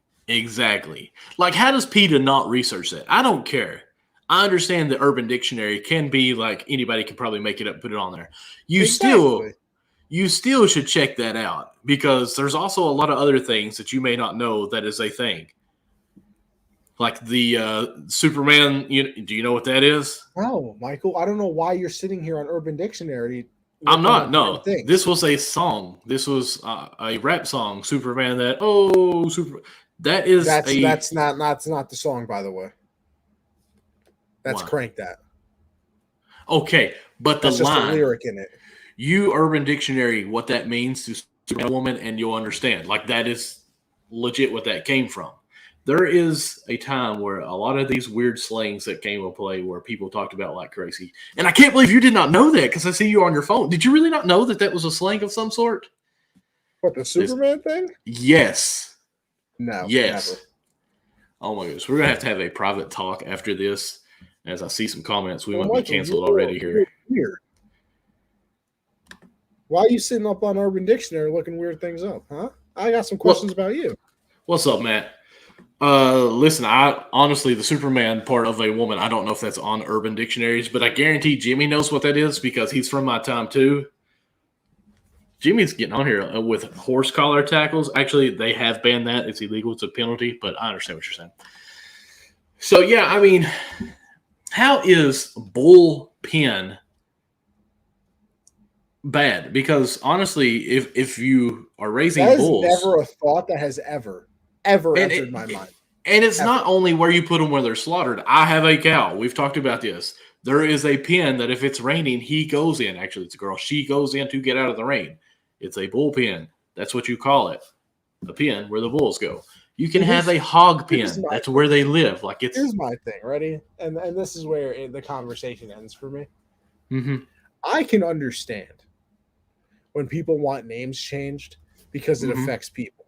Like, how does PETA not research that? I don't care. I understand the Urban Dictionary can be like anybody can probably make it up and put it on there. You still should check that out because there's also a lot of other things that you may not know that is a thing. Like the Superman, do you know what that is? No, Michael, I don't know why you're sitting here on Urban Dictionary. I'm not. No, this was a song. This was a rap song. Superman. That that's not the song, by the way. That's Crank That. Okay, but that's just a lyric in it. You Urban Dictionary, what that means to a woman, and you'll understand. Like that is legit what that came from. There is a time where a lot of these weird slangs that came into play where people talked about like crazy. And I can't believe you did not know that because I see you on your phone. Did you really not know that was a slang of some sort? What, the Superman thing? Yes. No. Yes. Never. Oh my goodness. We're going to have a private talk after this. As I see some comments, we might be canceled already here. Weird. Why are you sitting up on Urban Dictionary looking weird things up, huh? I got some questions about you. What's up, Matt? Listen, I honestly, the Superman part of a woman, I don't know if that's on Urban Dictionaries, but I guarantee Jimmy knows what that is because he's from my time too. Jimmy's getting on here with horse collar tackles. Actually, they have banned that. It's illegal. It's a penalty, but I understand what you're saying. So, yeah, I mean, how is bullpen bad? Because honestly, if you are raising bulls, that is never a thought that has ever entered my mind. And it's not only where you put them where they're slaughtered. I have a cow. We've talked about this. There is a pen that if it's raining, he goes in. Actually, it's a girl. She goes in to get out of the rain. It's a bullpen. That's what you call it. A pen where the bulls go. You can have a hog pen. That's where they live. Like it's. Here's my thing, ready? And this is where the conversation ends for me. Mm-hmm. I can understand when people want names changed because it affects people.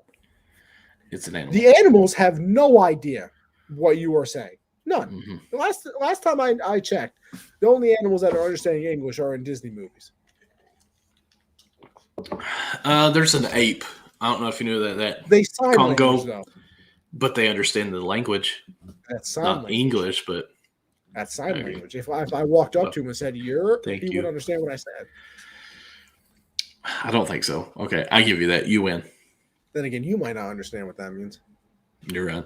It's an animal. The animals have no idea what you are saying. None. Mm-hmm. The last time I checked, the only animals that are understanding English are in Disney movies. There's an ape. I don't know if you knew that they sign Congo, language, though. But they understand the language. That's sign not language. English, but that's sign language. If I walked up to him and said "Europe," he would understand what I said. I don't think so. Okay, I give you that. You win. Then again, you might not understand what that means. You're right.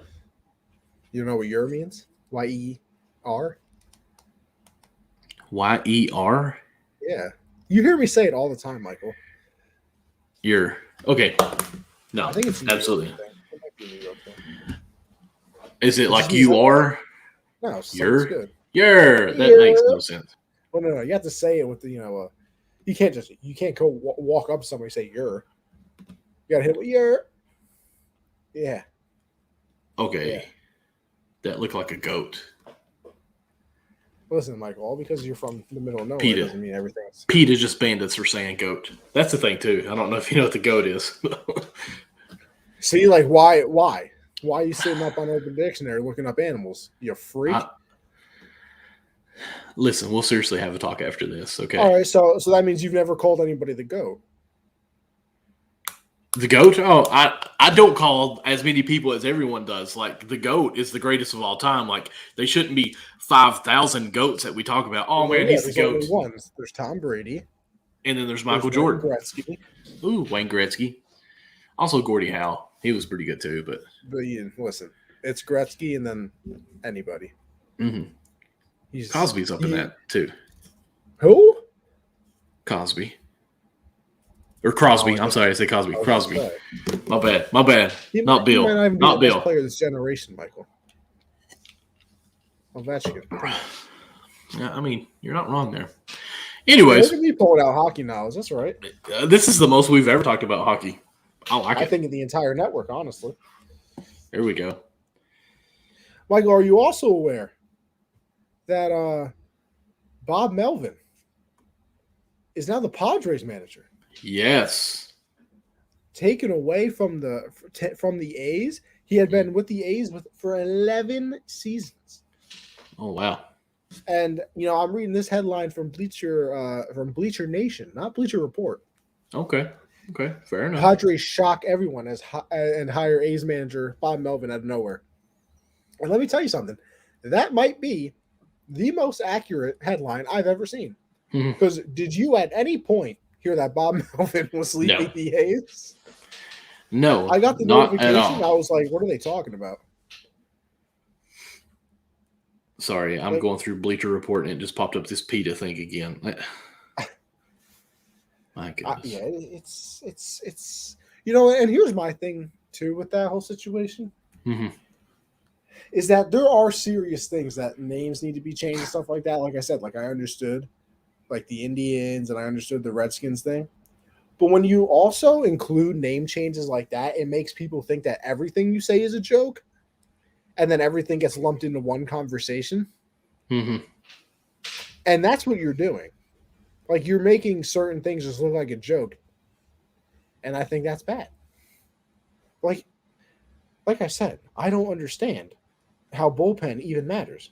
You know what "yer" means? Y-E-R? Y-E-R? Yeah. You hear me say it all the time, Michael. You're okay. No, I think it's absolutely. It might be New York thing. Is it like you are? No, you're good. You're that makes no sense. Well, no. You have to say it with the you can't go walk up to somebody and say you're. You gotta hit with you're. Yeah. Okay. Yeah. That looked like a goat. Listen, Michael, all because you're from the middle of nowhere PETA. doesn't mean everything's. PETA just banned us for saying goat. That's the thing too. I don't know if you know what the goat is. See, like why are you sitting up on Urban Dictionary looking up animals? You freak. Listen, we'll seriously have a talk after this, okay? All right, so that means you've never called anybody the goat. The goat? Oh, I don't call as many people as everyone does. Like, the goat is the greatest of all time. Like, they shouldn't be 5,000 goats that we talk about. Oh, man, he's the goat. There's Tom Brady. And then there's Michael Jordan. Wayne Gretzky. Ooh, Wayne Gretzky. Also Gordie Howe. He was pretty good, too. But listen, it's Gretzky and then anybody. Mm-hmm. Cosby's up in that, too. Who? Cosby. Or Crosby. I'm sorry, I say Cosby. Crosby. My bad. Not Bill. He might not even be not the Bill. Best player of this generation, Michael. Ovechkin. Yeah, I mean, you're not wrong there. Anyways. Look at me pulling out hockey knowledge. That's right. This is the most we've ever talked about hockey. I like it. I think in the entire network, honestly. There we go. Michael, are you also aware that Bob Melvin is now the Padres manager? Yes. Taken away from the A's. He had been with the A's for 11 seasons. Oh, wow. And, I'm reading this headline from Bleacher Nation, not Bleacher Report. Okay, fair enough. Padres shock everyone and hire A's manager Bob Melvin out of nowhere. And let me tell you something. That might be the most accurate headline I've ever seen. Because did you at any point hear that Bob Melvin was leaving the A's? No, I got the notification. I was like, what are they talking about? Sorry, I'm going through Bleacher Report and it just popped up this PETA thing again. My goodness. Yeah, it's and here's my thing too with that whole situation. Mm-hmm. Is that there are serious things that names need to be changed and stuff like that. Like I said, I understood like the Indians and I understood the Redskins thing. But when you also include name changes like that, it makes people think that everything you say is a joke. And then everything gets lumped into one conversation. Mm-hmm. And that's what you're doing. Like, you're making certain things just look like a joke. And I think that's bad. Like I said, I don't understand how bullpen even matters.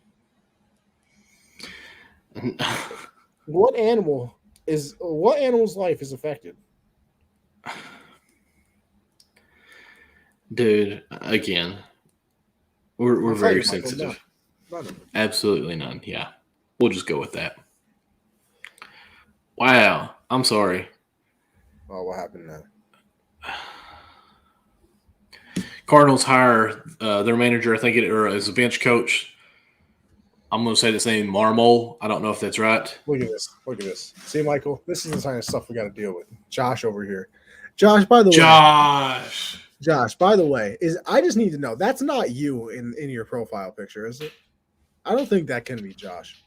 What animal's life is affected? Dude, again, we're very sensitive. None. Absolutely none. Yeah. We'll just go with that. Wow. I'm sorry. Oh, what happened now? Cardinals hire their manager, I think as a bench coach. I'm going to say the name Marmol. I don't know if that's right. Look at this. See, Michael, this is the kind of stuff we got to deal with. Josh over here. Josh, by the way. Josh, by the way, I just need to know, that's not you in your profile picture, is it? I don't think that can be Josh.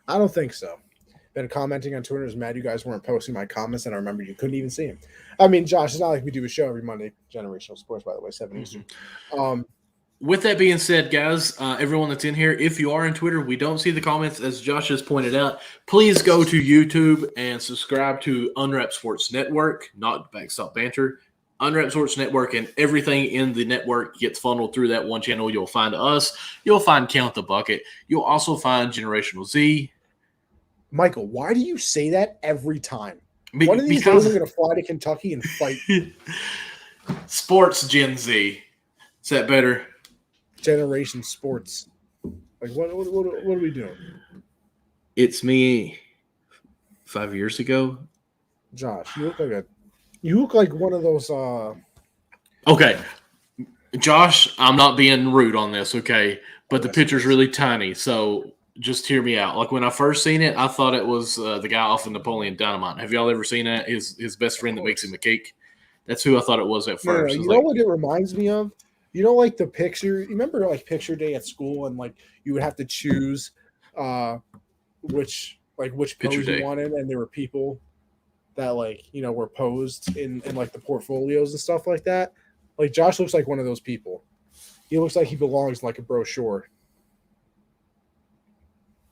I don't think so. Been commenting on Twitter, is mad you guys weren't posting my comments, and I remember you couldn't even see them. I mean, Josh, it's not like we do a show every Monday. Generational Sports, by the way, 7 Eastern. With that being said, guys, everyone that's in here, if you are on Twitter, we don't see the comments, as Josh has pointed out. Please go to YouTube and subscribe to Unwrapped Sports Network, not Backstop Banter. Unwrapped Sports Network, and everything in the network gets funneled through that one channel. You'll find us. You'll find Count the Bucket. You'll also find Generational Z. Michael, why do you say that every time? One of these days I'm going to fly to Kentucky and fight. Sports Gen Z. Is that better? Generation Sports. Like, what are we doing? It's me 5 years ago. Josh, you look like one of those. Okay, Josh, I'm not being rude on this, okay? But the picture's really tiny, so just hear me out. Like, when I first seen it, I thought it was the guy off of Napoleon Dynamite. Have y'all ever seen that? His best friend that makes him a cake? That's who I thought it was at first. No, you know what it reminds me of? You know, like the picture. You remember like picture day at school, and like you would have to choose which Picture pose day. you wanted, and there were people that were posed in like the portfolios and stuff like that. Like Josh looks like one of those people. He looks like he belongs in like a brochure.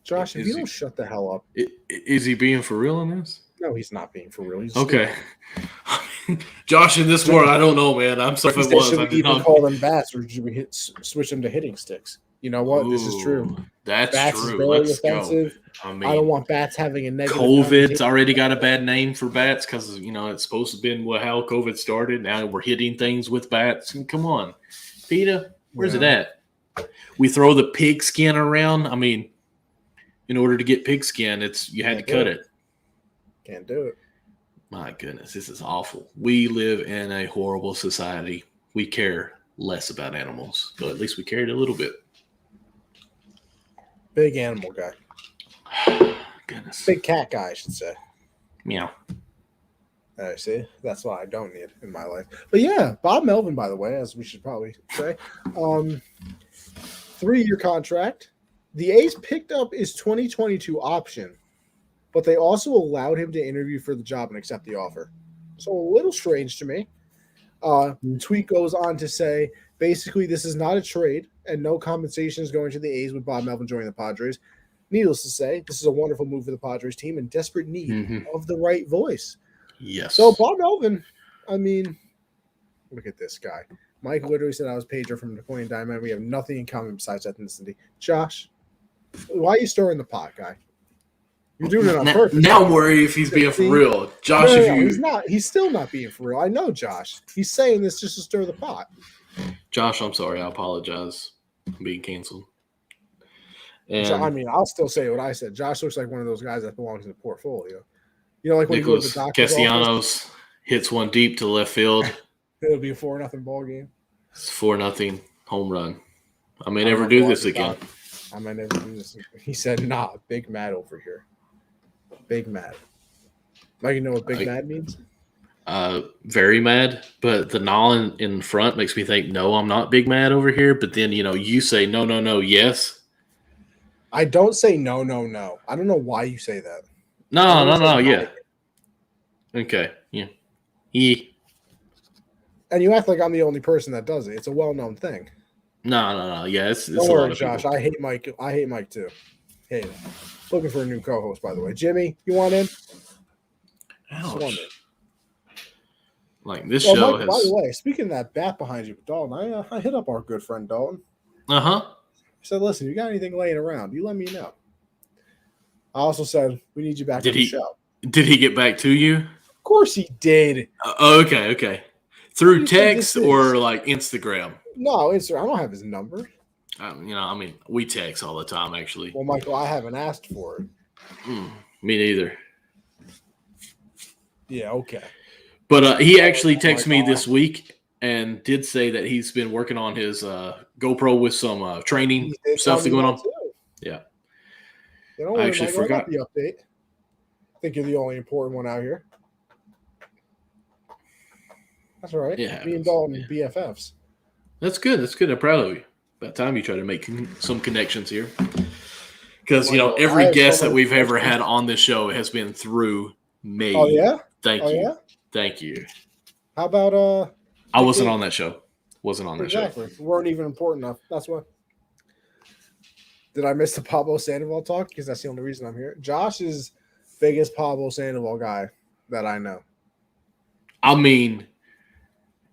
Josh, if you don't shut the hell up. Is he being for real in this? No, he's not being for real. He's okay. Josh, in this world, I don't know, man. I'm sorry if it was. Should we even call them bats, or should we switch them to hitting sticks? You know what? This is true. That's bats true. Is very Let's offensive. go. I mean, I don't want bats having a negative. COVID's already got a bad name for bats because it's supposed to have been how COVID started. Now we're hitting things with bats. And come on, PETA, where's it at? We throw the pig skin around. I mean, in order to get pig skin, you had to cut it. Can't do it. My goodness, this is awful. We live in a horrible society. We care less about animals, but at least we cared a little bit. Big animal guy. Goodness. Big cat guy, I should say. Meow. See, that's what I don't need in my life. But yeah, Bob Melvin, by the way, as we should probably say, 3-year contract. The A's picked up his 2022 option, but they also allowed him to interview for the job and accept the offer. So a little strange to me. Tweet goes on to say, basically, this is not a trade, and no compensation is going to the A's with Bob Melvin joining the Padres. Needless to say, this is a wonderful move for the Padres team in desperate need of the right voice. Yes. So Bob Melvin, I mean, look at this guy. Mike literally said I was Pedro from Napoleon Diamond. We have nothing in common besides ethnicity. Josh, why are you stirring the pot, guy? You're doing it on purpose. Now I'm worried if he's being for real. Josh, he's not. He's still not being for real. I know, Josh. He's saying this just to stir the pot. Josh, I'm sorry. I apologize. I'm being canceled. And I mean, I'll still say what I said. Josh looks like one of those guys that belongs in the portfolio. Like when Nicholas you go to the doctor's Castellanos hits one deep to left field. It'll be a 4-0 ball game. It's 4-0 home run. I may never do this again. I might never do this. He said, "Nah, Big Mad over here. Big Mad." Like, you know what Big Mad means? Very mad, but the "no" in front makes me think, no, I'm not Big Mad over here. But then, you say, no, yes. I don't say no. I don't know why you say that. No, yeah. Okay, yeah. And you act like I'm the only person that does it. It's a well-known thing. No. Yeah, it's don't worry, Josh. I hate Mike. I hate Mike too. Hate him. Looking for a new co-host, by the way. Jimmy, you want in? Ouch. Like this show Mike, has. By the way, speaking of that bat behind you, Dalton, I hit up our good friend Dalton. I said, "Listen, you got anything laying around? You let me know." I also said, "We need you back on the show." Did he get back to you? Of course he did. Okay. Through text or like Instagram? No, Instagram. I don't have his number. We text all the time, actually. Well, Michael, I haven't asked for it. Me neither. Yeah, okay. But he actually texted me this week and did say that he's been working on his GoPro with some training stuff going on. Yeah. I actually forgot the update. I think you're the only important one out here. That's all right. Me and Dalton BFFs. That's good. I'm proud of you. About time you try to make some connections here. Because, every guest that we've ever had on this show has been through me. Oh, yeah? Thank you. Yeah? Thank you. How about I wasn't on that show. Exactly. We weren't even important enough. That's why. Did I miss the Pablo Sandoval talk? Because that's the only reason I'm here. Josh is biggest Pablo Sandoval guy that I know. I mean,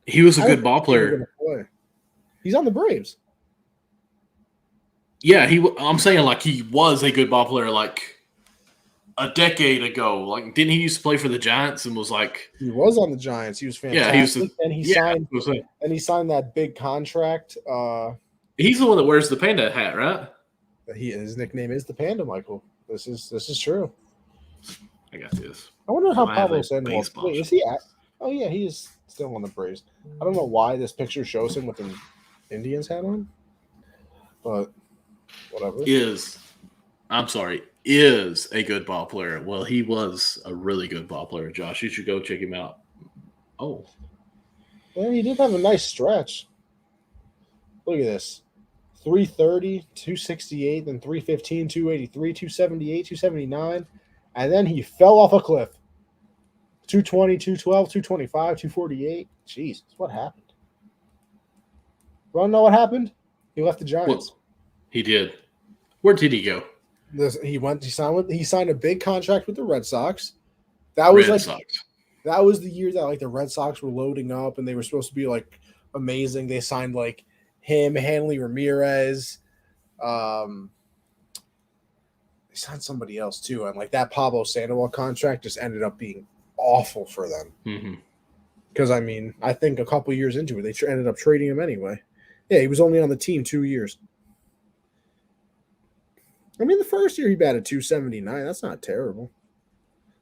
he was a good ball player. He's on the Braves. Yeah, I'm saying like he was a good ball player like a decade ago. Like, didn't he used to play for the Giants and was like he was on the Giants? He was fantastic. Yeah, he signed that big contract. He's the one that wears the panda hat, right? His nickname is the Panda, Michael. This is true. I got this. I wonder how Pablo Sandoval. Wait, is he at? Oh yeah, he is still on the Braves. I don't know why this picture shows him with an Indians hat on, but whatever. Is a good ball player. Well, he was a really good ball player, Josh. You should go check him out. Oh. Yeah, he did have a nice stretch. Look at this. 330, 268, then 315, 283, 278, 279, and then he fell off a cliff. 220, 212, 225, 248. Jesus, what happened? You want to know what happened? He left the Giants. Well, he did. Where did he go? He signed a big contract with the Red Sox. That was the year that like the Red Sox were loading up and they were supposed to be like amazing. They signed like him, Hanley Ramirez. They signed somebody else too, and like that Pablo Sandoval contract just ended up being awful for them. Because I mean, I think a couple years into it, they ended up trading him anyway. Yeah, he was only on the team 2 years. I mean, the first year he batted 279. That's not terrible.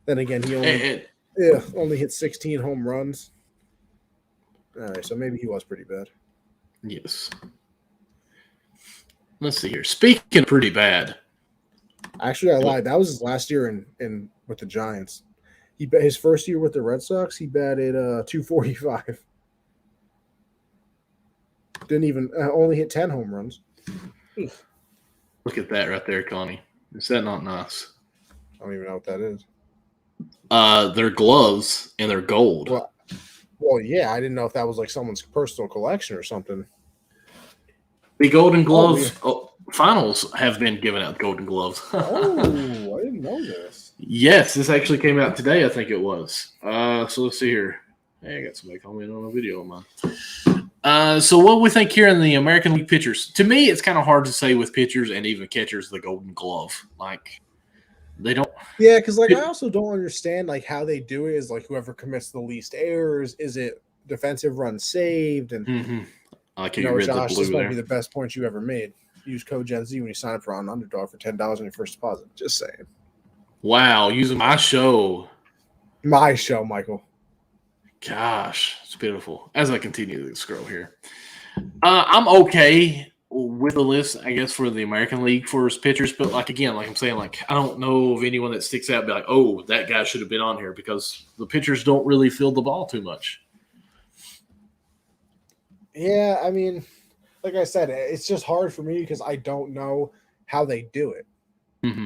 Then again, he only hit 16 home runs. All right, so maybe he was pretty bad. Yes. Let's see here. Speaking of pretty bad. Actually, I lied. That was his last year in with the Giants. His first year with the Red Sox, he batted 245. Didn't even only hit 10 home runs. Look at that right there, Connie. Is that not nice? I don't even know what that is. They're gloves and they're gold. Well, yeah, I didn't know if that was like someone's personal collection or something. The Golden Glove finals have been giving out Golden Gloves. Oh, I didn't know this. Yes, this actually came out today, I think it was. So let's see here. Hey, I got somebody calling me on a video of mine. So what we think here in the American League pitchers, to me, it's kind of hard to say with pitchers and even catchers the Golden Glove. Like, they don't. Yeah, because like I also don't understand like how they do it. Is like whoever commits the least errors. Is it defensive runs saved? And like Josh, this might be the best point you ever made. Use code Gen Z when you sign up for an Underdog for $10 on your first deposit. Just saying. Wow, using my show. My show, Michael. Gosh, it's beautiful. As I continue to scroll here, I'm okay with the list, I guess, for the American League for his pitchers. But like again, like I'm saying, like I don't know of anyone that sticks out. And be like, oh, that guy should have been on here because the pitchers don't really field the ball too much. Yeah, I mean, like I said, it's just hard for me because I don't know how they do it.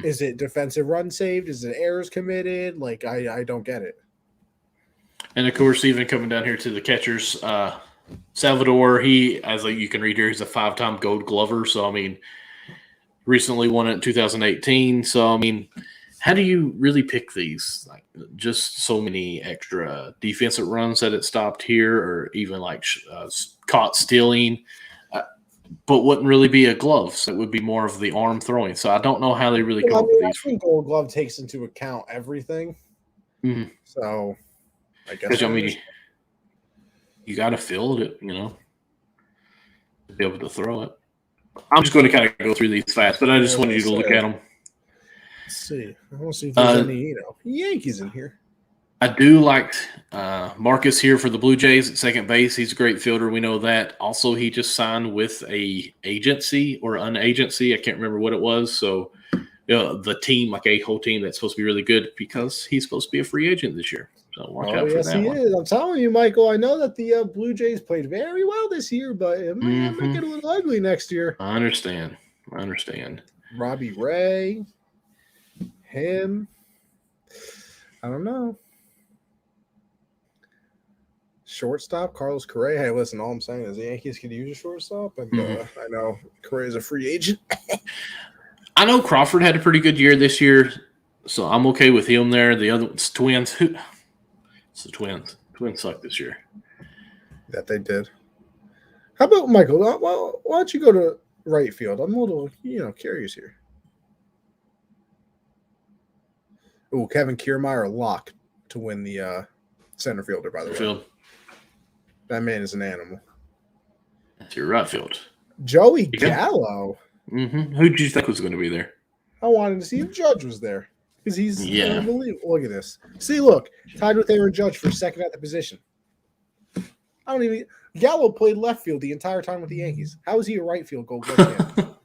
Is it defensive run saved? Is it errors committed? Like I don't get it. And of course, even coming down here to the catchers, Salvador, you can read here, he's a 5-time Gold Glover. So I mean, recently won it in 2018. So I mean, how do you really pick these? Like just so many extra defensive runs that it stopped here, or even like caught stealing. But wouldn't really be a glove. So it would be more of the arm throwing. So I don't know how they really come up with these. I think Gold Glove takes into account everything. So I guess you got to field it, to be able to throw it. I'm just going to kind of go through these fast, but I just wanted you to look at them. Let's see. I want to see if there's any Yankees in here. I do like Marcus here for the Blue Jays at second base. He's a great fielder. We know that. Also, he just signed with a agency or an agency. I can't remember what it was. So, the team, like a whole team that's supposed to be really good because he's supposed to be a free agent this year. So watch out for that he one. is. I'm telling you, Michael, I know that the Blue Jays played very well this year, but it might get a little ugly next year. I understand. Robbie Ray, him. I don't know. Shortstop, Carlos Correa. Hey, listen, all I'm saying is the Yankees could use a shortstop, and I know Correa's a free agent. I know Crawford had a pretty good year this year, so I'm okay with him there. The other one's Twins. It's the Twins. Twins suck this year. That they did. How about Michael? Why don't you go to right field? I'm a little, curious here. Oh, Kevin Kiermaier lock to win the center fielder, by the way. That man is an animal. That's your right field. Joey Gallo. Who did you think was going to be there? I wanted to see if Judge was there because he's unbelievable. Look at this. See, look, tied with Aaron Judge for second at the position. Gallo played left field the entire time with the Yankees. How is he a right field Gold Glove?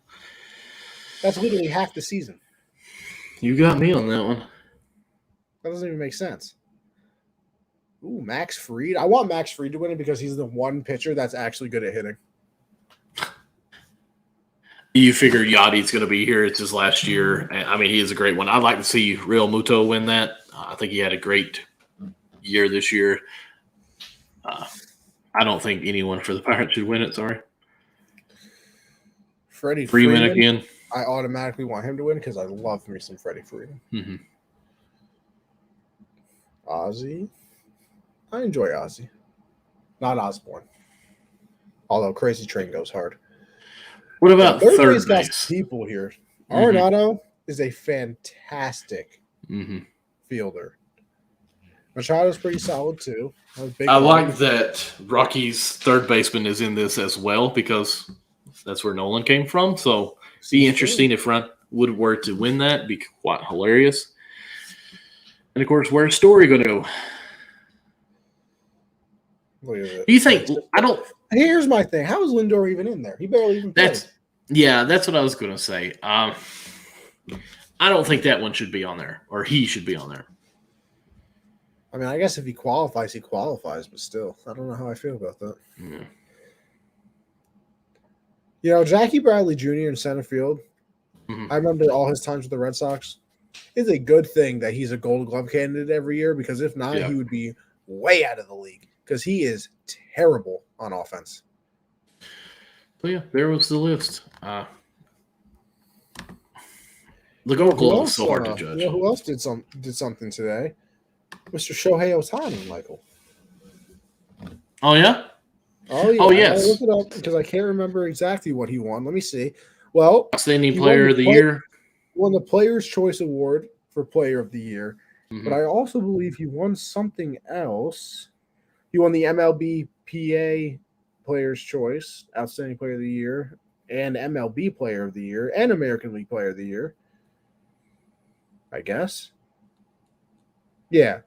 That's literally half the season. You got me on that one. That doesn't even make sense. Ooh, Max Fried. I want Max Fried to win it because he's the one pitcher that's actually good at hitting. You figure Yachty's going to be here. It's his last year. I mean, he is a great one. I'd like to see Real Muto win that. I think he had a great year this year. I don't think anyone for the Pirates should win it. Sorry. Freddie Freeman again. I automatically want him to win because I love me some Freddie Freeman. Mm-hmm. Ozzy. I enjoy Ozzy. Not Osborne. Although Crazy Train goes hard. What about third base? Got some people here. Arenado is a fantastic fielder. Machado's pretty solid too. I like that Rocky's third baseman is in this as well because that's where Nolan came from. So be interesting if Ron Wood were to win that. It'd be quite hilarious. And of course, where's Story going to go? Look at it. Do you think? I don't. Here's my thing. How is Lindor even in there? He barely even played. That's what I was going to say. I don't think that one should be on there, or he should be on there. I mean, I guess if he qualifies, but still, I don't know how I feel about that. Yeah. You know, Jackie Bradley Jr. in center field, I remember all his times with the Red Sox. It's a good thing that he's a Gold Glove candidate every year because if not, he would be way out of the league because he is terrible on offense. So, yeah, there was the list. The Gold Glove is so hard to judge. You know who else did something today? Mr. Shohei Ohtani, Michael. Oh, yeah? Oh, yes. I looked it up because I can't remember exactly what he won. Let me see. Well, Outstanding Player of the Year. He won the Player's Choice Award for Player of the Year. But I also believe he won something else. He won the MLB PA Player's Choice, Outstanding Player of the Year, and MLB Player of the Year, and American League Player of the Year. I guess. Yeah.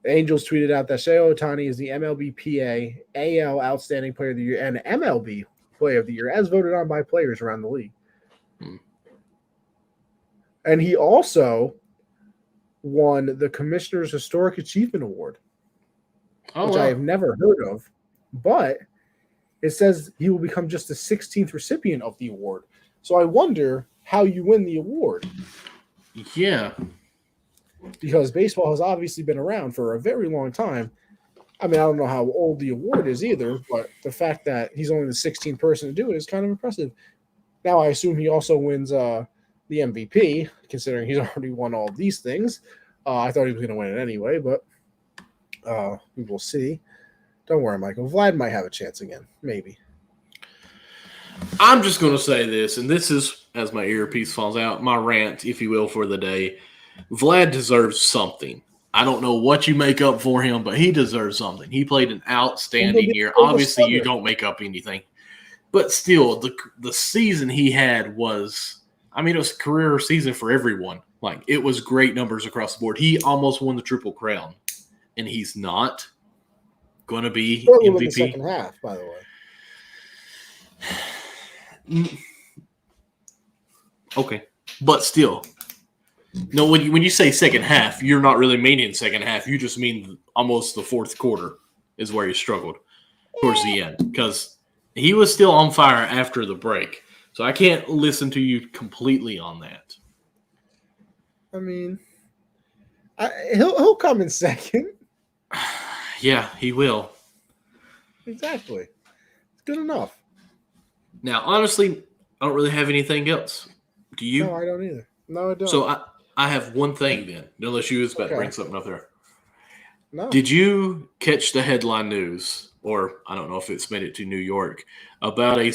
The Angels tweeted out that Shohei Ohtani is the MLB PA, AL Outstanding Player of the Year, and MLB Player of the Year, as voted on by players around the league. And he also won the Commissioner's Historic Achievement Award, which I have never heard of, but it says he will become just the 16th recipient of the award. So I wonder how you win the award. Yeah. Because baseball has obviously been around for a very long time. I mean, I don't know how old the award is either, but the fact that he's only the 16th person to do it is kind of impressive. Now, I assume he also wins the MVP, considering he's already won all these things. I thought he was going to win it anyway, but we will see. Don't worry, Michael. Vlad might have a chance again. Maybe. I'm just going to say this, and this is, as my earpiece falls out, my rant, if you will, for the day. Vlad deserves something. I don't know what you make up for him, but he deserves something. He played an outstanding year. Obviously, you don't make up anything. But still, the season he had was, I mean, it was a career season for everyone. Like, it was great numbers across the board. He almost won the Triple Crown, and he's not going to be MVP. In the second half, by the way. Okay. But still. No, when you say second half, you're not really meaning second half. You just mean almost the fourth quarter is where he struggled towards the end because he was still on fire after the break. So I can't listen to you completely on that. I mean, he'll come in second. Yeah, he will. Exactly. It's good enough. Now, honestly, I don't really have anything else. Do you? No, I don't either. No, I don't. So I have one thing then, unless you was about to bring something up there. No. Did you catch the headline news, or I don't know if it's made it to New York, about a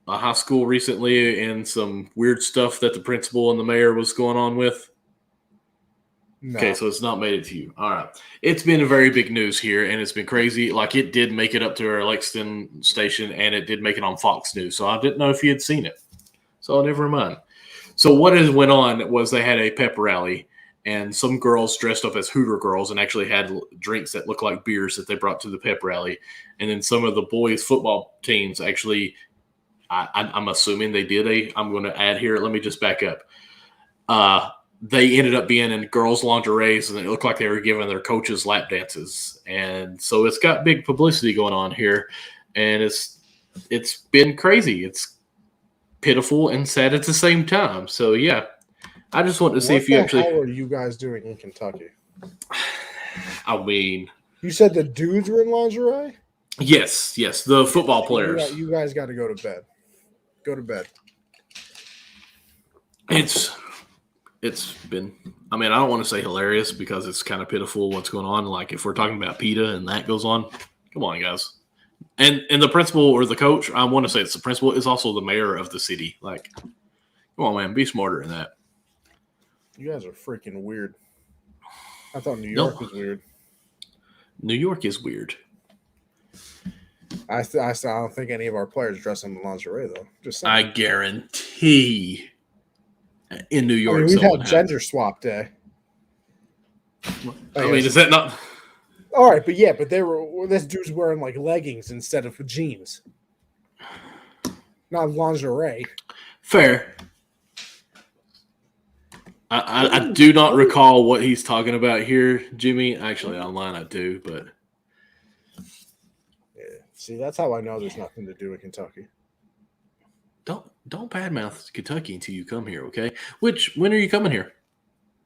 high school recently and some weird stuff that the principal and the mayor was going on with? No. Okay, so it's not made it to you. All right. It's been a very big news here, and it's been crazy. Like, it did make it up to our Lexington station, and it did make it on Fox News. So I didn't know if you had seen it. So never mind. So what has went on was they had a pep rally, and some girls dressed up as Hooter girls and actually had drinks that looked like beers that they brought to the pep rally. And then some of the boys' football teams actually, I'm assuming they did I'm going to add here. Let me just back up. They ended up being in girls' lingeries, and it looked like they were giving their coaches lap dances. And so it's got big publicity going on here, and it's been crazy. It's pitiful and sad at the same time. So yeah, I just want to see if you actually. What the hell are you guys doing in Kentucky? I mean, you said the dudes were in lingerie. Yes, the football players. You guys got to go to bed. Go to bed. It's been. I mean, I don't want to say hilarious because it's kind of pitiful what's going on. Like if we're talking about PETA and that goes on, come on, guys. And the principal or the coach, I want to say it's the principal, is also the mayor of the city. Like, come on, man, be smarter than that. You guys are freaking weird. I thought New York was weird. New York is weird. I don't think any of our players dress in lingerie, though. Just saying. I guarantee in New York, we've had gender swap day. I mean, is that not... All right, but this dude's wearing like leggings instead of jeans. Not lingerie. Fair. I do not recall what he's talking about here, Jimmy. Actually, online I do, but... Yeah. See, that's how I know there's nothing to do in Kentucky. Don't badmouth Kentucky until you come here, okay? When are you coming here?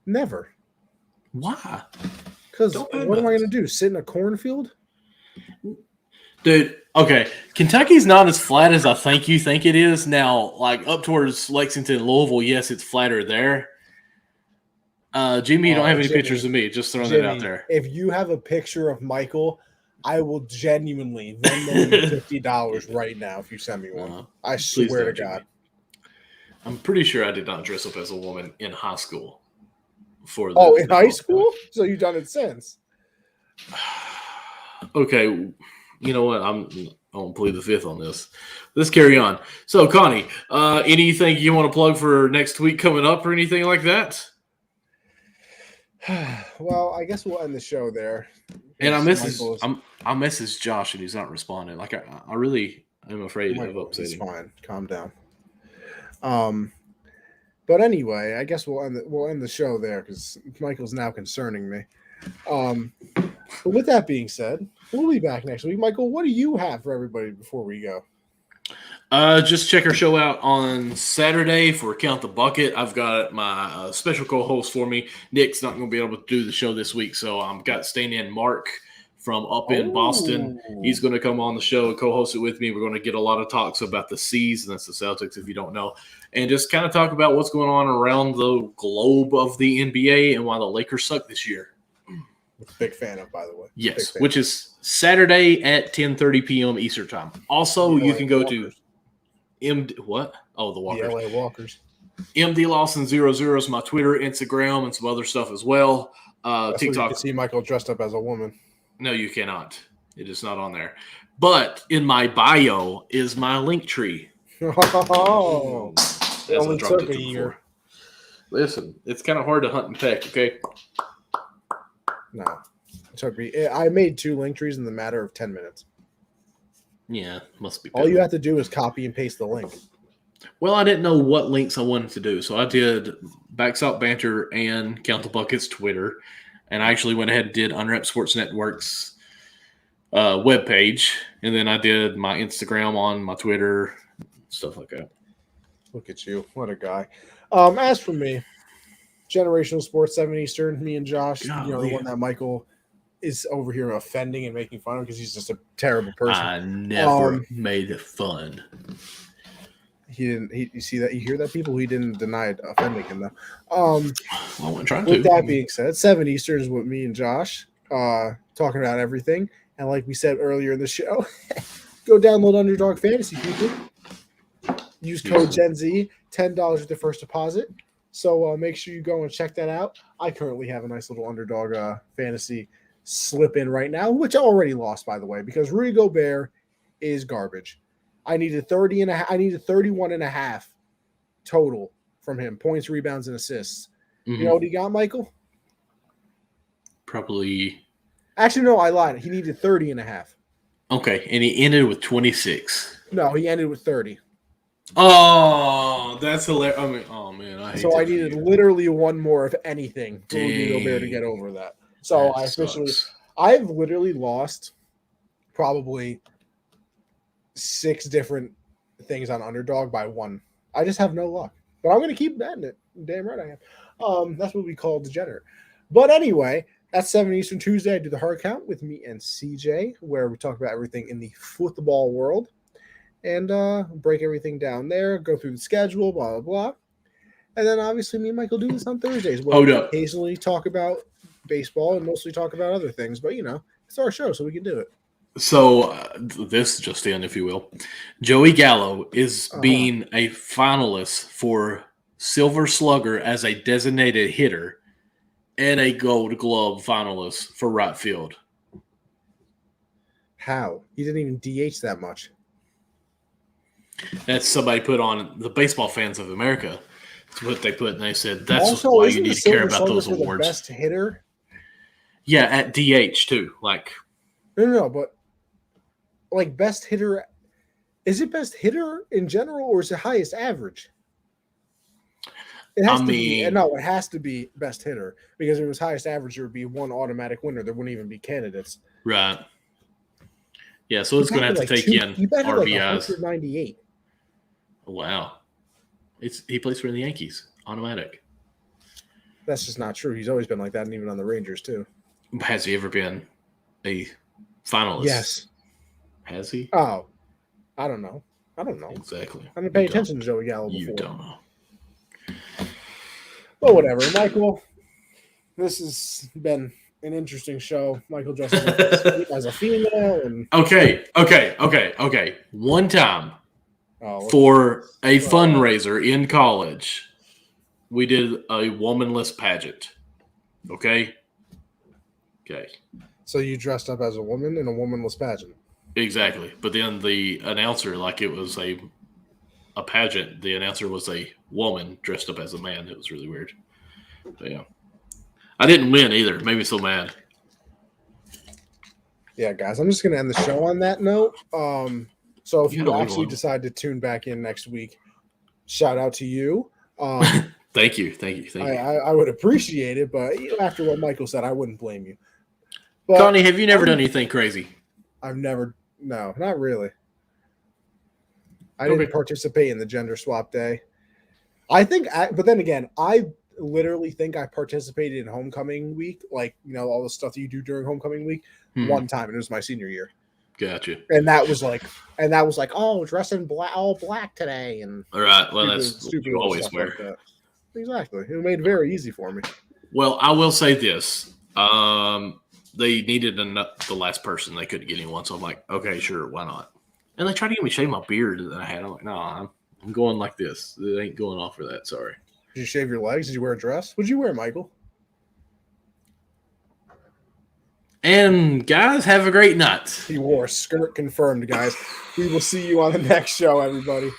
Never. Why? Because what am I going to do? Sit in a cornfield? Dude, okay. Kentucky's not as flat as I think you think it is. Now, like up towards Lexington, Louisville, yes, it's flatter there. Jimmy, you don't have any pictures of me. Just throwing that out there. If you have a picture of Michael, I will genuinely Venmo you $50 right now if you send me one. I swear to God. I'm pretty sure I did not dress up as a woman in high school. In high school? So you've done it since? Okay, you know what? I'm going to plead the fifth on this. Let's carry on. So, Connie, anything you want to plug for next week coming up or anything like that? Well, I guess we'll end the show there. And I message Josh and he's not responding. Like I really am afraid of upsetting. It's fine. Calm down. But anyway, I guess we'll end the show there because Michael's now concerning me. But with that being said, we'll be back next week. Michael, what do you have for everybody before we go? Just check our show out on Saturday for Count the Bucket. I've got my special co-host for me. Nick's not going to be able to do the show this week, so I've got staying in Mark from up in Boston. He's going to come on the show and co-host it with me. We're going to get a lot of talks about the C's, and that's the Celtics if you don't know, and just kind of talk about what's going on around the globe of the NBA and why the Lakers suck this year. Big fan of, by the way. Yes, which is Saturday at 10:30 p.m. Eastern Time. Also, you can go to what? Oh, the Walkers. The LA Walkers. MD Lawson 00 is my Twitter, Instagram, and some other stuff as well. TikTok. You can see Michael dressed up as a woman. No, you cannot. It is not on there. But in my bio is my link tree. Oh, it only took a year. Listen, it's kind of hard to hunt and peck, okay? No. It took me. I made 2 link trees in the matter of 10 minutes. Yeah, must be. All you have to do is copy and paste the link. Well, I didn't know what links I wanted to do, so I did Backstop, Banter, and Count the Bucket's Twitter, and I actually went ahead and did Unwrapped Sports Network's webpage, and then I did my Instagram on my Twitter, stuff like that. Look at you. What a guy. As for me, Generational Sports 7 Eastern, me and Josh, the one that Michael is over here offending and making fun of because he's just a terrible person. I never made it fun. He didn't. You see that? You hear that, people? He didn't deny offending him though. I wasn't trying to. With that being said, 7 Eastern is with me and Josh talking about everything. And like we said earlier in the show, go download Underdog Fantasy, people. Use code Gen Z, $10 with the first deposit. So make sure you go and check that out. I currently have a nice little Underdog Fantasy slip in right now, which I already lost, by the way, because Rudy Gobert is garbage. I needed 31 and a half total from him, points, rebounds, and assists. Mm-hmm. You know what he got, Michael? Probably. Actually, no, I lied. He needed 30 and a half. Okay, and he ended with 26. No, he ended with 30. Oh, that's hilarious. I mean, oh, man. I needed literally one more, if anything, for Rudy Gobert to get over that. So I've literally lost probably 6 different things on Underdog by one. I just have no luck. But I'm going to keep betting it. Damn right I am. That's what we call degenerate. But anyway, that's 7 Eastern Tuesday. I do the hard count with me and CJ, where we talk about everything in the football world and break everything down there, go through the schedule, blah, blah, blah. And then obviously me and Michael do this on Thursdays, where we occasionally talk about baseball and mostly talk about other things. But, it's our show, so we can do it. So this just in, if you will. Joey Gallo is being a finalist for Silver Slugger as a designated hitter and a Gold Glove finalist for right field. How? He didn't even DH that much. That's somebody put on the Baseball Fans of America. That's what they put, and they said that's also, why you need to care about those awards. The best hitter? Yeah, at DH too. No, but best hitter, is it best hitter in general or is it highest average? It has to be best hitter, because if it was highest average, there would be one automatic winner. There wouldn't even be candidates. Right. Yeah, so it's going to have to take in RBIs. 198. Wow. He plays for the Yankees. Automatic. That's just not true. He's always been like that, and even on the Rangers too. Has he ever been a finalist? Yes. Has he? Oh, I don't know. Exactly. I didn't pay attention to Joey Gallo before. You don't know. Well, whatever. Michael, this has been an interesting show. Michael dresses up as a female. And Okay. One time for a fundraiser in college, we did a womanless pageant. Okay. So you dressed up as a woman in a womanless pageant. Exactly. But then the announcer, it was a pageant, the announcer was a woman dressed up as a man. It was really weird. But yeah. I didn't win either. It made me so mad. Yeah, guys, I'm just going to end the show on that note. So if you actually decide to tune back in next week, shout out to you. Thank you. I would appreciate it, but after what Michael said, I wouldn't blame you. But, Connie, have you never done anything crazy? No, not really. I didn't participate in the gender swap day. But then again, I literally think I participated in homecoming week, all the stuff that you do during homecoming week, one time, and it was my senior year. Gotcha. And that was oh, dress in all black today, and all right. Well, that's stupid. You always wear. Like exactly. It made it very easy for me. Well, I will say this. They needed the last person. They couldn't get anyone, so I'm like, okay, sure, why not? And they tried to get me to shave my beard that I had. I'm like, no, I'm going like this. It ain't going off for that. Sorry. Did you shave your legs? Did you wear a dress? What did you wear, Michael? And guys, have a great night. He wore a skirt, confirmed, guys. We will see you on the next show, everybody.